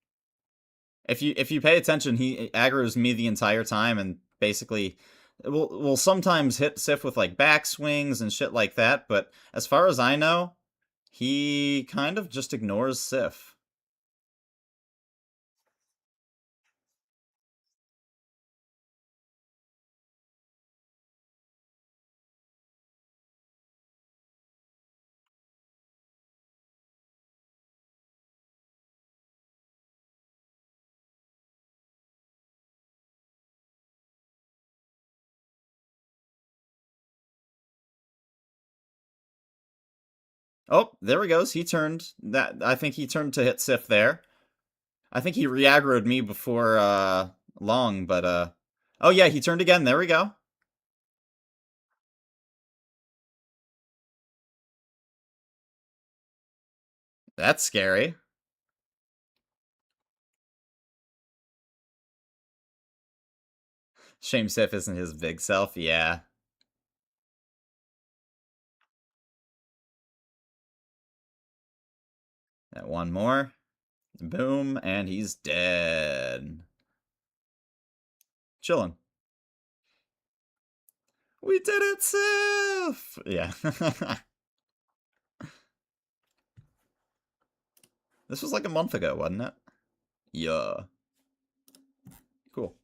If you pay attention, he aggroes me the entire time and basically will sometimes hit Sif with like back swings and shit like that, but as far as I know, he kind of just ignores Sif. Oh, there he goes. He turned that. I think he turned to hit Sif there. I think he re-aggroed me before long, but oh yeah, he turned again. There we go. That's scary. Shame Sif isn't his big self, yeah. That one more. Boom, and he's dead. Chillin'. We did it, Sif! Yeah. This was like a month ago, wasn't it? Yeah. Cool.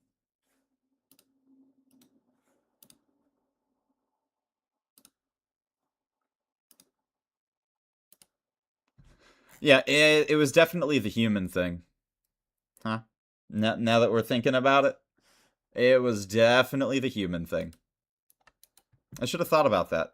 Yeah, it was definitely the human thing. Huh? Now that we're thinking about it, it was definitely the human thing. I should have thought about that.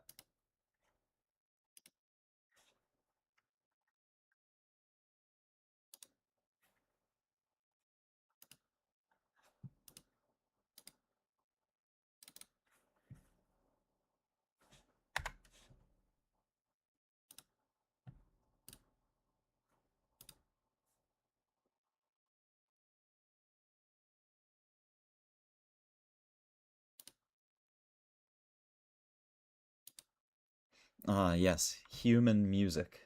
Ah, yes. Human music.